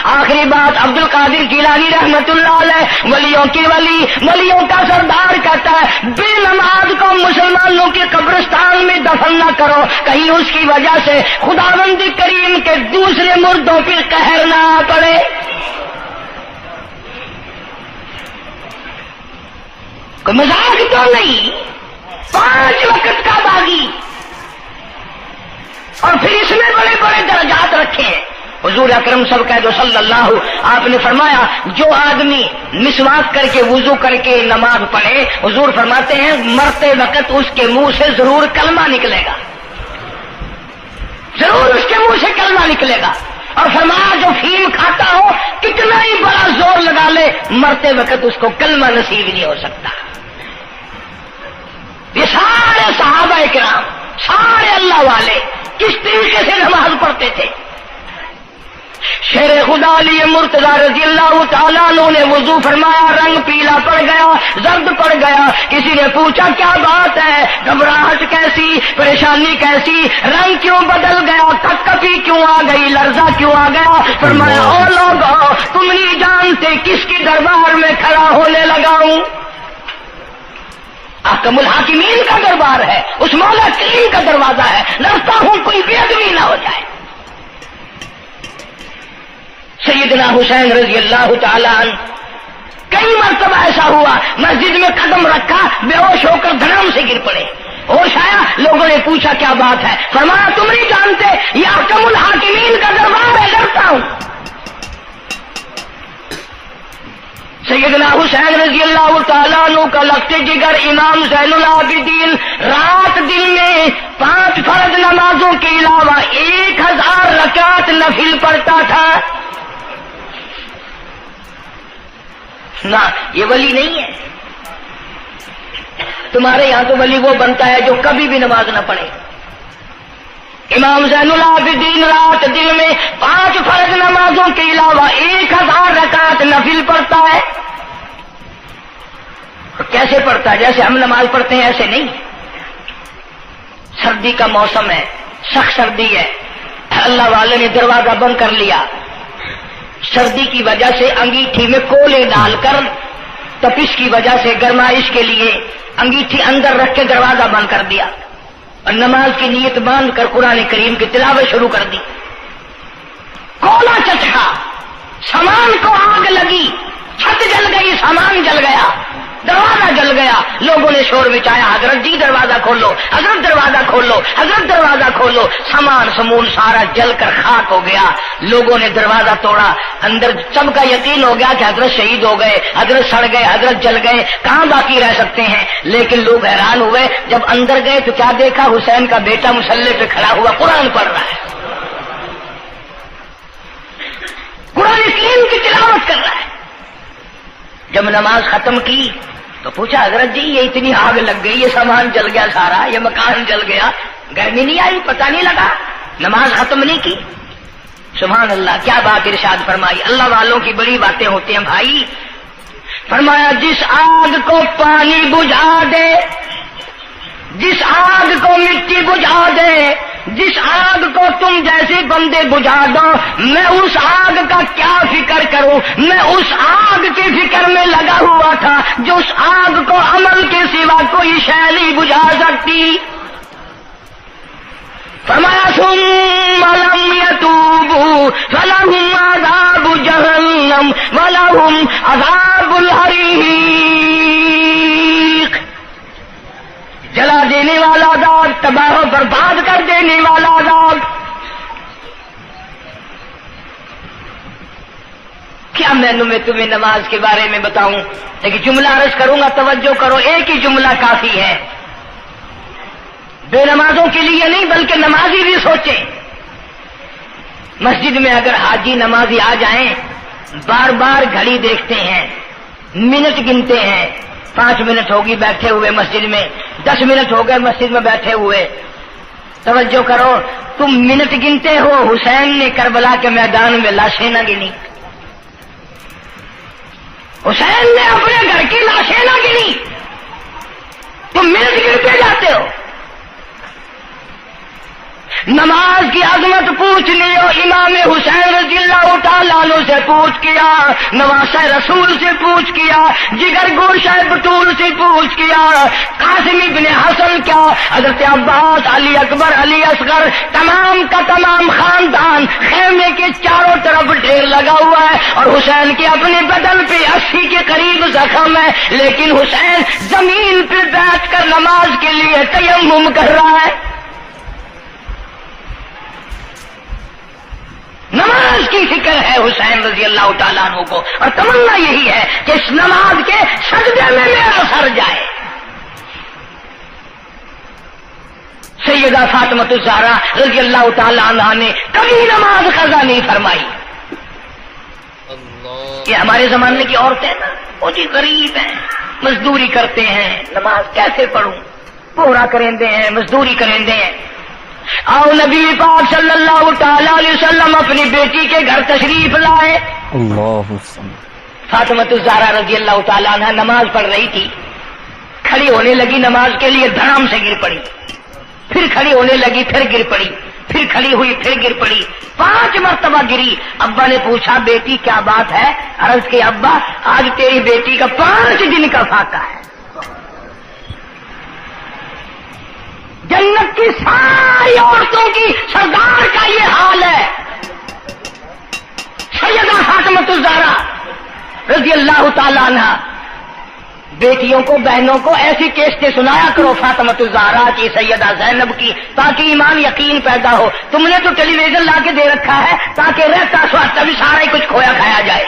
آخری بات عبد القادر جیلانی رحمت اللہ علیہ، ولیوں کی ولی، ولیوں کا سردار کہتا ہے بے نماز کو مسلمانوں کے قبرستان میں دفن نہ کرو، کہیں اس کی وجہ سے خداوند کریم کے دوسرے مردوں پہ قہر نہ پڑے۔ کوئی مذاق تو نہیں، 5 وقت کا باغی، اور پھر اس میں بڑے بڑے درجات رکھے ہیں۔ حضور اکرم صلی اللہ، آپ نے فرمایا جو آدمی مسواک کر کے وضو کر کے نماز پڑھے، حضور فرماتے ہیں مرتے وقت اس کے منہ سے ضرور کلمہ نکلے گا، ضرور اس کے منہ سے کلمہ نکلے گا۔ اور فرمایا جو فیم کھاتا ہو کتنا ہی بڑا زور لگا لے، مرتے وقت اس کو کلمہ نصیب نہیں ہو سکتا۔ یہ سارے صحابہ کرام، سارے اللہ والے کس طریقے سے نماز پڑھتے تھے۔ شیر خدا علی مرتضی رضی اللہ تعالیٰ عنہ نے وضو فرمایا، رنگ پیلا پڑ گیا، زرد پڑ گیا، کسی نے پوچھا کیا بات ہے، گھبراہٹ کیسی، پریشانی کیسی، رنگ کیوں بدل گیا، کپکپی کیوں آ گئی، لرزہ کیوں آ گیا؟ فرمایا او لوگو، تم نہیں جانتے کس کی دربار میں کھڑا ہونے لگا ہوں، احکم الحاکمین کا دربار ہے، اس مولا کریم کا دروازہ ہے، ڈرتا ہوں کوئی بے ادبی نہ ہو جائے۔ سیدنا حسین رضی اللہ تعالیٰ عنہ، کئی مرتبہ ایسا ہوا مسجد میں قدم رکھا، بے ہوش ہو کر دھڑام سے گر پڑے، ہوش آیا، لوگوں نے پوچھا کیا بات ہے، فرمایا تم نہیں جانتے یہ احکم الحاکمین کا دربار ہے، ڈرتا ہوں۔ سیدنا حسین رضی اللہ تعالیٰ عنہ کا لخت جگر امام زین العابدین رات دن میں 5 فرض نمازوں کے علاوہ 1000 رکعت نفل پڑھتا تھا۔ نہ یہ ولی نہیں ہے، تمہارے یہاں تو ولی وہ بنتا ہے جو کبھی بھی نماز نہ پڑھے۔ امام زین العابدین رات دن میں 5 فرض نمازوں کے علاوہ 1000 رکعت نفل پڑھتا ہے۔ کیسے پڑھتا ہے؟ جیسے ہم نماز پڑھتے ہیں ایسے نہیں، سردی کا موسم ہے، سخت سردی ہے، اللہ والے نے دروازہ بند کر لیا، سردی کی وجہ سے انگیٹھی میں کولے ڈال کر، تپش کی وجہ سے گرمائش کے لیے انگیٹھی اندر رکھ کے دروازہ بند کر دیا، اور نماز کی نیت باندھ کر قرآن کریم کی تلاوت شروع کر دی۔ کولا چچکا، سامان کو آگ لگی، چھت جل گئی، سامان جل گیا، دروازہ جل گیا، لوگوں نے شور مچایا، حضرت جی دروازہ کھولو، حضرت دروازہ کھولو، حضرت دروازہ کھولو، سامان سمون سارا جل کر خاک ہو گیا۔ لوگوں نے دروازہ توڑا، اندر سب کا یقین ہو گیا کہ حضرت شہید ہو گئے، حضرت سڑ گئے، حضرت جل گئے، کہاں باقی رہ سکتے ہیں؟ لیکن لوگ حیران ہوئے، جب اندر گئے تو کیا دیکھا؟ حسین کا بیٹا مصلی پہ کھڑا ہوا قرآن پڑھ رہا ہے، قرآن کریم کی تلاوت کر رہا ہے۔ جب نماز ختم کی تو پوچھا حضرت جی یہ اتنی آگ لگ گئی، یہ سامان جل گیا سارا، یہ مکان جل گیا، گرمی نہیں آئی، پتہ نہیں لگا، نماز ختم نہیں کی؟ سبحان اللہ، کیا بات ارشاد فرمائی۔ اللہ والوں کی بڑی باتیں ہوتی ہیں بھائی۔ فرمایا جس آگ کو پانی بجھا دے، جس آگ کو مٹی بجھا دے، جس آگ کو تم جیسے بندے بجھا دو، میں اس آگ کا کیا فکر کروں؟ میں اس آگ کی فکر میں لگا ہوا تھا جو اس آگ کو عمل کے سوا کوئی شے نہیں بجھا سکتی۔ فرمایا ثم لم يتوبوا فلهم عذاب جہنم ولهم عذاب الحریق، جلا دینے والا عذاب، تباہ و برباد کر دینے والا عذاب۔ کیا میں تمہیں نماز کے بارے میں بتاؤں، لیکن جملہ عرض کروں گا، توجہ کرو، ایک ہی جملہ کافی ہے، بے نمازوں کے لیے نہیں بلکہ نمازی بھی سوچیں۔ مسجد میں اگر حاجی نمازی آ جائیں، بار بار گھڑی دیکھتے ہیں، منٹ گنتے ہیں، 5 منٹ ہوگی بیٹھے ہوئے مسجد میں، 10 منٹ ہو گئے مسجد میں بیٹھے ہوئے، توجہ کرو، تم منٹ گنتے ہو، حسین نے کربلا کے میدان میں لاشیں نہ گنی، حسین نے اپنے گھر کی لاشیں نہ گنی، تم منٹ گنتے جاتے ہو۔ نماز کی عظمت پوچھ لیو، امام حسین رضی اللہ تعالیٰ عنہ سے پوچھ کیا، نواسہ رسول سے پوچھ کیا، جگر گوشہ بطول سے پوچھ کیا، قاسم ابن حسن کیا، حضرت عباس، علی اکبر، علی اصغر، تمام کا تمام خاندان خیمے کے چاروں طرف ڈھیر لگا ہوا ہے، اور حسین کے اپنے بدن پہ 80 کے قریب زخم ہے، لیکن حسین زمین پہ بیٹھ کر نماز کے لیے تیمم کر رہا ہے۔ نماز کی فکر ہے حسین رضی اللہ تعالیٰ عنہ کو، اور تمنا یہی ہے کہ اس نماز کے سجدے میں میرا سر جائے۔ سیدہ فاطمہ الزہرا رضی اللہ تعالیٰ عنہ نے کبھی نماز قضا نہیں فرمائی۔ اللہ یہ ہمارے زمانے کی عورتیں نا، وہ جی غریب ہیں، مزدوری کرتے ہیں، نماز کیسے پڑھوں، پورا کریں ہیں، مزدوری کریں ہیں۔ آؤ نبی پاک صلی اللہ تعالی علیہ وسلم اپنی بیٹی کے گھر تشریف لائے۔ اللہ فاطمہ الزہرا رضی اللہ تعالیٰ عنہ نماز پڑھ رہی تھی، کھڑی ہونے لگی نماز کے لیے، دھڑام سے گر پڑی، پھر کھڑی ہونے لگی، پھر گر پڑی، پھر کھڑی ہوئی، پھر گر پڑی، 5 مرتبہ گری۔ ابا نے پوچھا بیٹی کیا بات ہے؟ عرض کی ابا آج تیری بیٹی کا 5 دن کا فاقہ ہے، جنت کی ساری عورتوں کی سردار کا یہ حال ہے۔ سیدہ فاطمہ الزہرا رضی اللہ تعالی عنہ، بیٹیوں کو، بہنوں کو ایسی کیسٹیں سنایا کرو فاطمہ الزہرا کی، سیدہ زینب کی، تاکہ ایمان یقین پیدا ہو۔ تم نے تو ٹیلی ویژن لا کے دے رکھا ہے تاکہ رہتا سوچتا بھی سارا ہی کچھ کھویا کھایا جائے۔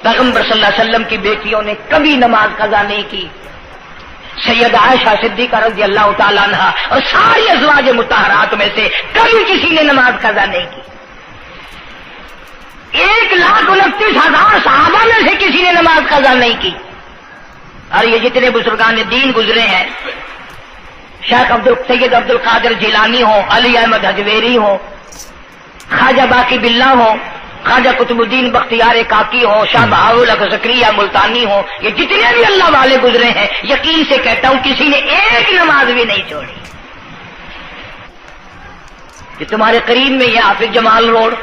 پیغمبر صلی اللہ علیہ وسلم کی بیٹیوں نے کبھی نماز قضا نہیں کی۔ سیدہ عائشہ صدیقہ رضی اللہ تعالیٰ عنہ اور ساری ازواج مطہرات میں سے کبھی کسی نے نماز قضا نہیں کی۔ 1,29,000 صحابہ میں سے کسی نے نماز قضا نہیں کی۔ اور یہ جتنے بزرگان دین گزرے ہیں، شیخ سید عبد القادر جیلانی ہوں، علی احمد حجویری ہوں، خواجہ باقی باللہ ہوں، خواجہ قطب الدین بختیار کاکی ہوں، شاہ بہاؤالحق زکریا ملتانی ہوں، یہ جتنے بھی اللہ والے گزرے ہیں، یقین سے کہتا ہوں کسی نے ایک نماز بھی نہیں چھوڑی۔ کہ تمہارے قریب میں یہ حافظ جمال روڈ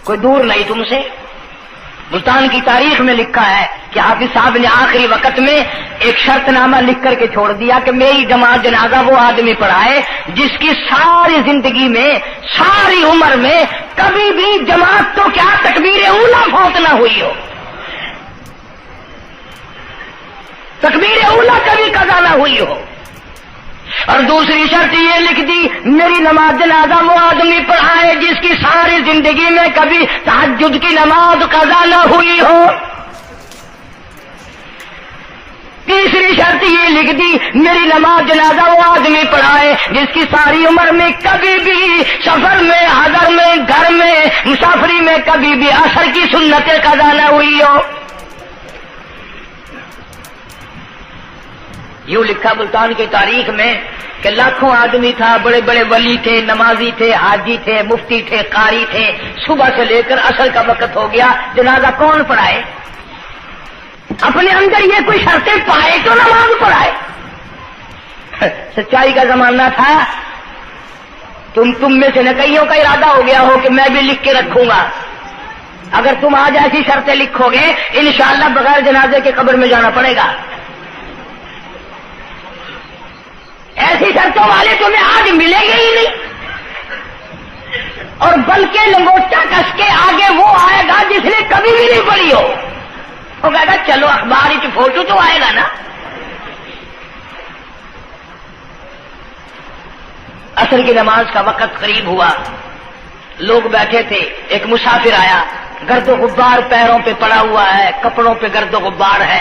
کوئی دور نہیں تم سے، ملتان کی تاریخ میں لکھا ہے کہ حافظ صاحب نے آخری وقت میں ایک شرط نامہ لکھ کر کے چھوڑ دیا کہ میری جماعت جنازہ وہ آدمی پڑھائے جس کی ساری زندگی میں، ساری عمر میں کبھی بھی جماعت تو کیا تکبیر اولا فوت نہ ہوئی ہو، تکبیر اولا کبھی قضا نہ ہوئی ہو۔ اور دوسری شرط یہ لکھ دی میری نماز جنازہ وہ آدمی پڑھائے جس کی ساری زندگی میں کبھی تہجد کی نماز قضا نہ ہوئی ہو۔ تیسری شرط یہ لکھ دی میری نماز جنازہ وہ آدمی پڑھائے جس کی ساری عمر میں کبھی بھی سفر میں، حضر میں، گھر میں، مسافری میں کبھی بھی عصر کی سنت قضا نہ ہوئی ہو۔ یوں لکھا ملتان کی تاریخ میں کہ لاکھوں آدمی تھا، بڑے بڑے ولی تھے، نمازی تھے، حاجی تھے، مفتی تھے، قاری تھے، صبح سے لے کر عصر کا وقت ہو گیا، جنازہ کون پڑھائے؟ اپنے اندر یہ کوئی شرطیں پائے تو نماز پڑھائے۔ سچائی کا زمانہ تھا، تم میں سے نہ کئیوں کا ارادہ ہو گیا ہو کہ میں بھی لکھ کے رکھوں گا، اگر تم آج ایسی شرطیں لکھو گے انشاءاللہ بغیر جنازے کے قبر میں جانا پڑے گا۔ ایسی شرطوں والے تمہیں آج ملیں گے ہی نہیں، اور بلکہ لنگوٹا کس کے آگے وہ آئے گا جس نے کبھی بھی نہیں پڑھی ہو، وہ کہے گا چلو اخبار کی فوٹو تو آئے گا نا۔ عصر کی نماز کا وقت قریب ہوا، لوگ بیٹھے تھے، ایک مسافر آیا، گرد و غبار پیروں پہ پڑا ہوا ہے، کپڑوں پہ گرد و غبار ہے،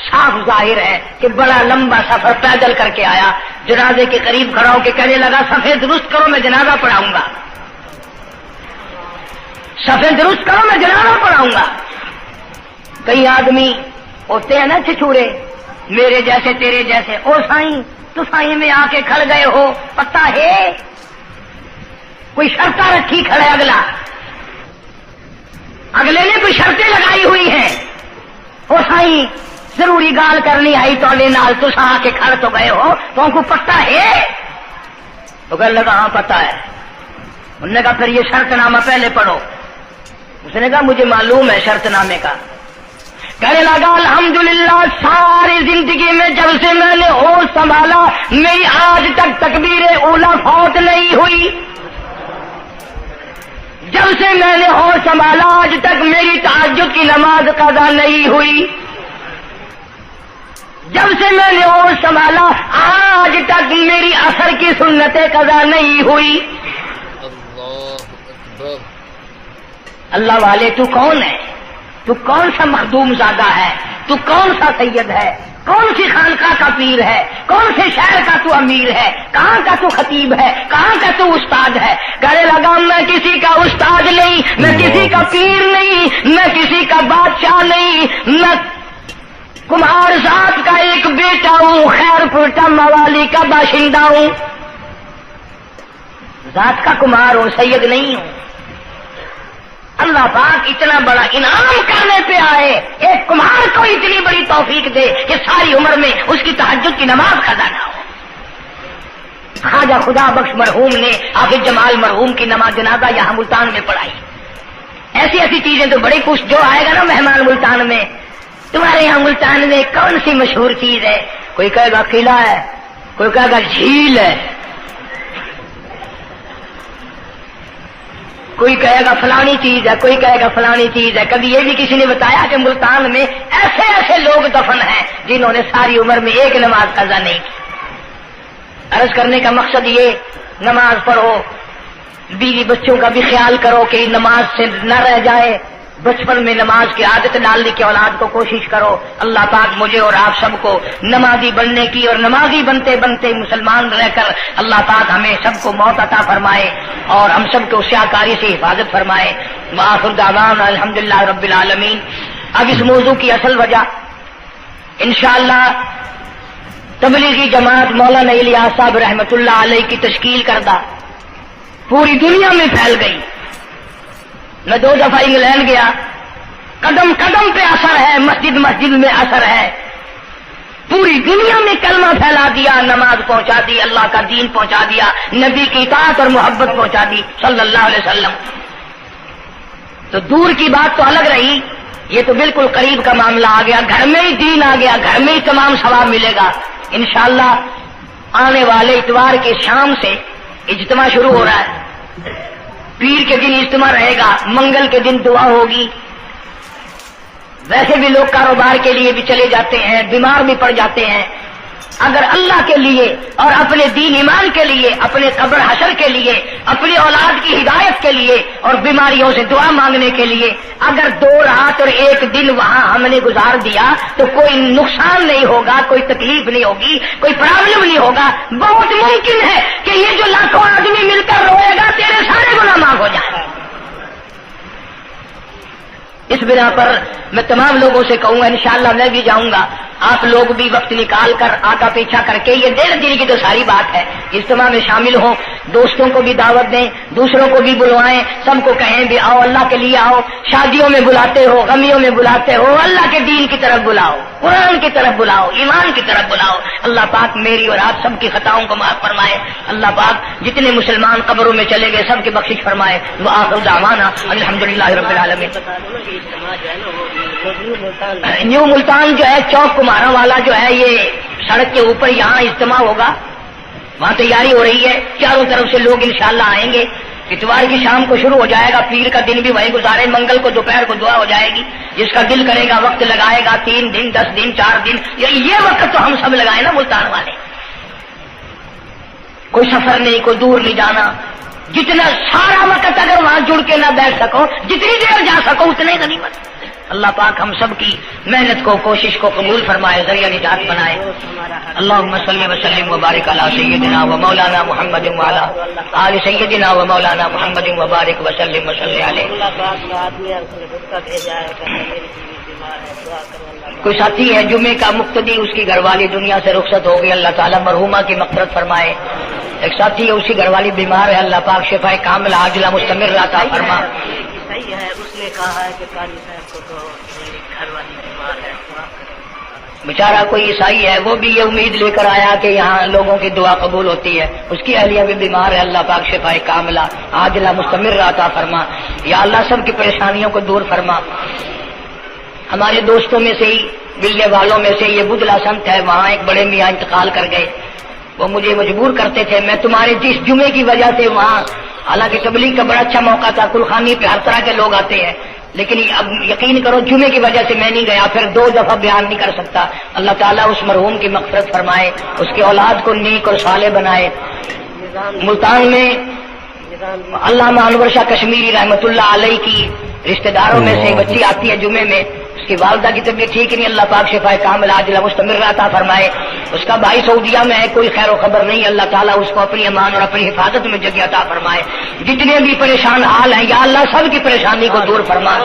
صاف ظاہر ہے کہ بڑا لمبا سفر پیدل کر کے آیا۔ جنازے کے قریب کھڑا ہو کے کہنے لگا صفیں درست کرو میں جنازہ پڑھاؤں گا، صفیں درست کرو میں جنازہ پڑھاؤں گا۔ کئی آدمی ہوتے ہیں نا چھچورے، میرے جیسے تیرے جیسے، او سائیں تو سائیں میں آ کے کھڑ گئے ہو، پتہ ہے کوئی شرطیں رکھی کھڑے، اگلے نے کوئی شرطیں لگائی ہوئی ہیں، او سائیں ضروری گال کرنی آئی تو نال تو آ کے کھڑ تو گئے ہو، تو ان کو پتہ ہے؟ تو کہنے لگا ہاں پتہ ہے۔ انہوں نے کہا پھر یہ شرط نامہ پہلے پڑھو۔ اس نے کہا مجھے معلوم ہے شرط نامے کا۔ کہنے لگا الحمدللہ ساری زندگی میں جب سے میں نے ہوش سنبھالا میری آج تک تکبیر اولا فوت نہیں ہوئی، جب سے میں نے ہوش سنبھالا آج تک میری تہجد کی نماز قضا نہیں ہوئی، جب سے میں نے ہوش سنبھالا آج تک میری عصر کی سنتیں قضا نہیں ہوئی۔ اللہ اکبر۔ اللہ والے تو کون ہے؟ تو کون سا مخدوم زادہ ہے؟ تو کون سا سید ہے؟ کون سی خانقاہ کا پیر ہے؟ کون سے شہر کا تو امیر ہے؟ کہاں کا تو خطیب ہے؟ کہاں کا تو استاد ہے؟ کہنے لگا میں کسی کا استاد نہیں، میں کسی کا پیر نہیں، میں کسی کا بادشاہ نہیں، میں کمہار ذات کا ایک بیٹا ہوں، خیر پورٹا موالی کا باشندہ ہوں، ذات کا کمہار ہوں، سید نہیں ہوں۔ اللہ پاک اتنا بڑا انعام کرنے پہ آئے، ایک کمہار کو اتنی بڑی توفیق دے کہ ساری عمر میں اس کی تہجد کی نماز قضا نہ ہو۔ خواجہ خدا بخش مرحوم نے حافظ جمال مرحوم کی نماز جنازہ یہاں ملتان میں پڑھائی۔ ایسی ایسی چیزیں تو بڑی کچھ، جو آئے گا نا مہمان ملتان میں، تمہارے یہاں ملتان میں کون سی مشہور چیز ہے؟ کوئی کہے گا قلعہ ہے، کوئی کہے گا جھیل ہے، کوئی کہے گا فلانی چیز ہے، کوئی کہے گا فلانی چیز ہے۔ کبھی یہ بھی کسی نے بتایا کہ ملتان میں ایسے ایسے لوگ دفن ہیں جنہوں نے ساری عمر میں ایک نماز قضا نہیں کی۔ عرض کرنے کا مقصد یہ، نماز پڑھو، بیوی بچوں کا بھی خیال کرو کہ نماز سے نہ رہ جائے، بچپن میں نماز کی عادت ڈالنے کی اولاد کو کوشش کرو۔ اللہ پاک مجھے اور آپ سب کو نمازی بننے کی اور نمازی بنتے بنتے مسلمان رہ کر اللہ پاک ہمیں سب کو موت عطا فرمائے اور ہم سب کو سیاکاری سے حفاظت فرمائے۔ وآخر دعوانا الحمدللہ رب العالمین۔ اب اس موضوع کی اصل وجہ انشاءاللہ تبلیغی جماعت مولانا الیاس صاحب رحمۃ اللہ علیہ کی تشکیل کردہ پوری دنیا میں پھیل گئی۔ میں 2 دفعہ انگلینڈ گیا، قدم قدم پہ اثر ہے، مسجد مسجد میں اثر ہے، پوری دنیا میں کلمہ پھیلا دیا، نماز پہنچا دی، اللہ کا دین پہنچا دیا، نبی کی اطاعت اور محبت پہنچا دی صلی اللہ علیہ وسلم۔ تو دور کی بات تو الگ رہی، یہ تو بالکل قریب کا معاملہ آ گیا، گھر میں ہی دین آ گیا، گھر میں ہی تمام ثواب ملے گا انشاءاللہ۔ آنے والے اتوار کے شام سے اجتماع شروع ہو رہا ہے، پیر کے دن اجتماع رہے گا، منگل کے دن دعا ہوگی۔ ویسے بھی لوگ کاروبار کے لیے بھی چلے جاتے ہیں، بیمار بھی پڑ جاتے ہیں، اگر اللہ کے لیے اور اپنے دین ایمان کے لیے، اپنے قبر حشر کے لیے، اپنی اولاد کی ہدایت کے لیے اور بیماریوں سے دعا مانگنے کے لیے اگر 2 رات اور 1 دن وہاں ہم نے گزار دیا تو کوئی نقصان نہیں ہوگا، کوئی تکلیف نہیں ہوگی، کوئی پرابلم نہیں ہوگا۔ بہت ممکن ہے کہ یہ جو لاکھوں آدمی مل کر روئے گا تیرے سارے گناہ معاف ہو جائیں۔ اس بنا پر میں تمام لوگوں سے کہوں گا انشاءاللہ میں بھی جاؤں گا، آپ لوگ بھی وقت نکال کر آگا پیچھا کر کے، یہ 1.5 دن کی تو ساری بات ہے، اجتماع میں شامل ہوں، دوستوں کو بھی دعوت دیں، دوسروں کو بھی بلوائیں، سب کو کہیں بھی آؤ، اللہ کے لیے آؤ، شادیوں میں بلاتے ہو، غمیوں میں بلاتے ہو، اللہ کے دین کی طرف بلاؤ، قرآن کی طرف بلاؤ، ایمان کی طرف بلاؤ۔ اللہ پاک میری اور آپ سب کی خطاؤں کو معاف فرمائے، اللہ پاک جتنے مسلمان قبروں میں چلے گئے سب کی بخشش فرمائے۔ وآخر دعوانا الحمدللہ رب العالمین۔ نیو ملتان جو ہے چوک کمارا والا جو ہے، یہ سڑک کے اوپر یہاں اجتماع ہوگا، وہاں تیاری ہو رہی ہے، چاروں طرف سے لوگ انشاءاللہ آئیں گے۔ اتوار کی شام کو شروع ہو جائے گا، پیر کا دن بھی وہیں گزارے، منگل کو دوپہر کو دعا ہو جائے گی، جس کا دل کرے گا وقت لگائے گا، 3 دن 10 دن 4 دن، یہ وقت تو ہم سب لگائے نا ملتان والے، کوئی سفر نہیں، کوئی دور نہیں جانا، جتنا سارا وقت اگر وہاں جڑ کے نہ بیٹھ سکو، جتنی دیر جا سکو اتنے غنیمت۔ اللہ پاک ہم سب کی محنت کو، کوشش کو قبول فرمائے، ذریعہ نجات بنائے۔ اللہم صلی وسلم وبارک علی سیدنا و مولانا محمد وعلی آل سیدنا و مولانا محمد وبارک وسلم وصلی علیہ۔ کوئی ساتھی ہے جمعے کا مقتدی، اس کی گھر والی دنیا سے رخصت ہو گئی، اللہ تعالیٰ مرحومہ کی مغفرت فرمائے۔ ایک ساتھی ہے، اس کی گھر والی بیمار ہے، اللہ پاک شفا کاملہ عاجلہ مستمر عطا فرما۔ صحیح ہے، اس نے کہا ہے کہ قاری صاحب کو تو میری گھر والی بیمار ہے۔ بیچارہ کوئی عیسائی ہے، وہ بھی یہ امید لے کر آیا کہ یہاں لوگوں کی دعا قبول ہوتی ہے، اس کی اہلیہ بھی بیمار ہے، اللہ پاک شفا کاملہ عاجلہ مستمر عطا فرما۔ یا اللہ سب کی پریشانیوں کو دور فرما۔ ہمارے دوستوں میں سے ہی، ملنے والوں میں سے یہ بدلا سنت ہے، وہاں ایک بڑے میاں انتقال کر گئے۔ وہ مجھے مجبور کرتے تھے، میں تمہارے جس جمعے کی وجہ سے وہاں، حالانکہ تبلیغ کا بڑا اچھا موقع تھا، کلخانی پہ ہر طرح کے لوگ آتے ہیں، لیکن اب یقین کرو جمعے کی وجہ سے میں نہیں گیا، پھر 2 دفعہ بیان نہیں کر سکتا۔ اللہ تعالیٰ اس مرحوم کی مغفرت فرمائے، اس کی اولاد کو نیک اور صالح بنائے۔ ملتان میں علامہ انور شاہ کشمیری رحمۃ اللہ علیہ کی رشتہ داروں میں سے بچی آتی ہے جمعے میں، اس کی والدہ کی طبیعت ٹھیک نہیں، اللہ پاک شفا کاملہ عاجلہ مستمر عطا فرمائے۔ اس کا بھائی سعودیہ میں ہے، کوئی خیر و خبر نہیں، اللہ تعالیٰ اس کو اپنی امان اور اپنی حفاظت میں جگہ عطا فرمائے۔ جتنے بھی پریشان حال ہیں یا اللہ سب کی پریشانی کو دور فرما۔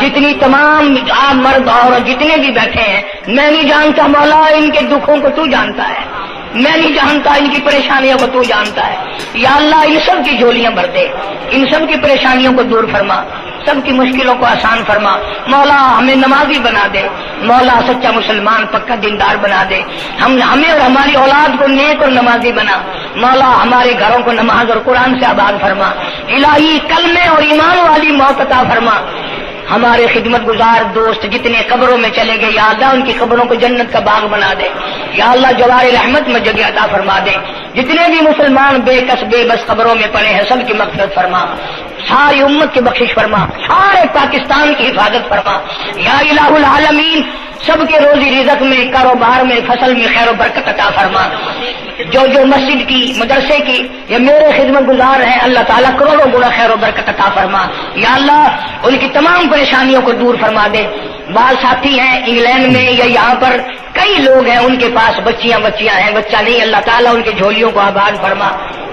جتنی تمام مرد اور جتنے بھی بیٹھے ہیں، میں نہیں جانتا مولا ان کے دکھوں کو تو جانتا ہے، میں نہیں جانتا ان کی پریشانیوں کو تو جانتا ہے۔ یا اللہ ان سب کی جھولیاں بھر دے، ان سب کی پریشانیوں کو دور فرما، سب کی مشکلوں کو آسان فرما۔ مولا ہمیں نمازی بنا دے، مولا سچا مسلمان پکا دیندار بنا دے، ہمیں اور ہماری اولاد کو نیک اور نمازی بنا۔ مولا ہمارے گھروں کو نماز اور قرآن سے آباد فرما، الہی کلمے اور ایمان والی موت عطا فرما۔ ہمارے خدمت گزار دوست جتنے قبروں میں چلے گئے، یا اللہ ان کی قبروں کو جنت کا باغ بنا دے، یا اللہ جوار رحمت میں جگہ عطا فرما دے۔ جتنے بھی مسلمان بے کس بے بس قبروں میں پڑے ہیں، سب کی مغفرت فرما، ساری امت کی بخشش فرما، سارے پاکستان کی حفاظت فرما۔ یا الہ العالمین سب کے روزی رزق میں، کاروبار میں، فصل میں خیر و برکت عطا فرما۔ جو مسجد کی، مدرسے کی یا میرے خدمت گزار ہیں، اللہ تعالیٰ کروڑوں گنا خیر و برکت عطا فرما۔ یا اللہ ان کی تمام پریشانیوں کو دور فرما دے۔ بعض ساتھی ہیں انگلینڈ میں یا یہاں پر کئی لوگ ہیں، ان کے پاس بچیاں ہیں، بچہ نہیں، اللہ تعالیٰ ان کی جھولیوں کو آباد فرما۔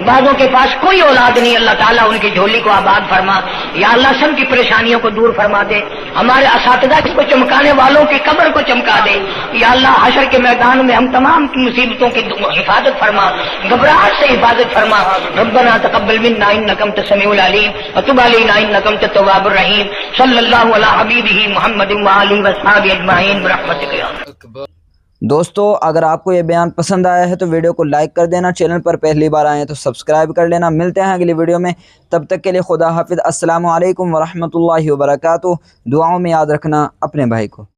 بعضوں کے پاس کوئی اولاد نہیں، اللہ تعالیٰ ان کی جھولی کو آباد فرما۔ یا اللہ سب کی پریشانیوں کو دور فرما دے۔ ہمارے اساتذہ کو چمکانے والوں کی قبر کو چمکا دے۔ یا اللہ حشر کے میدان میں ہم تمام کی مصیبتوں کی حفاظت فرما، گھبراہٹ سے حفاظت فرما۔ ربنا تقبل منا انک انت السمیع العلیم وتب علینا انک انت التواب الرحیم۔ صلی اللہ علی حبیبہ محمد وآلہ وصحبہ اجمعین برحمتک یا اکبر۔ دوستو اگر آپ کو یہ بیان پسند آیا ہے تو ویڈیو کو لائک کر دینا، چینل پر پہلی بار آئے ہیں تو سبسکرائب کر لینا۔ ملتے ہیں اگلی ویڈیو میں، تب تک کے لیے خدا حافظ۔ السلام علیکم ورحمۃ اللہ وبرکاتہ۔ دعاؤں میں یاد رکھنا اپنے بھائی کو۔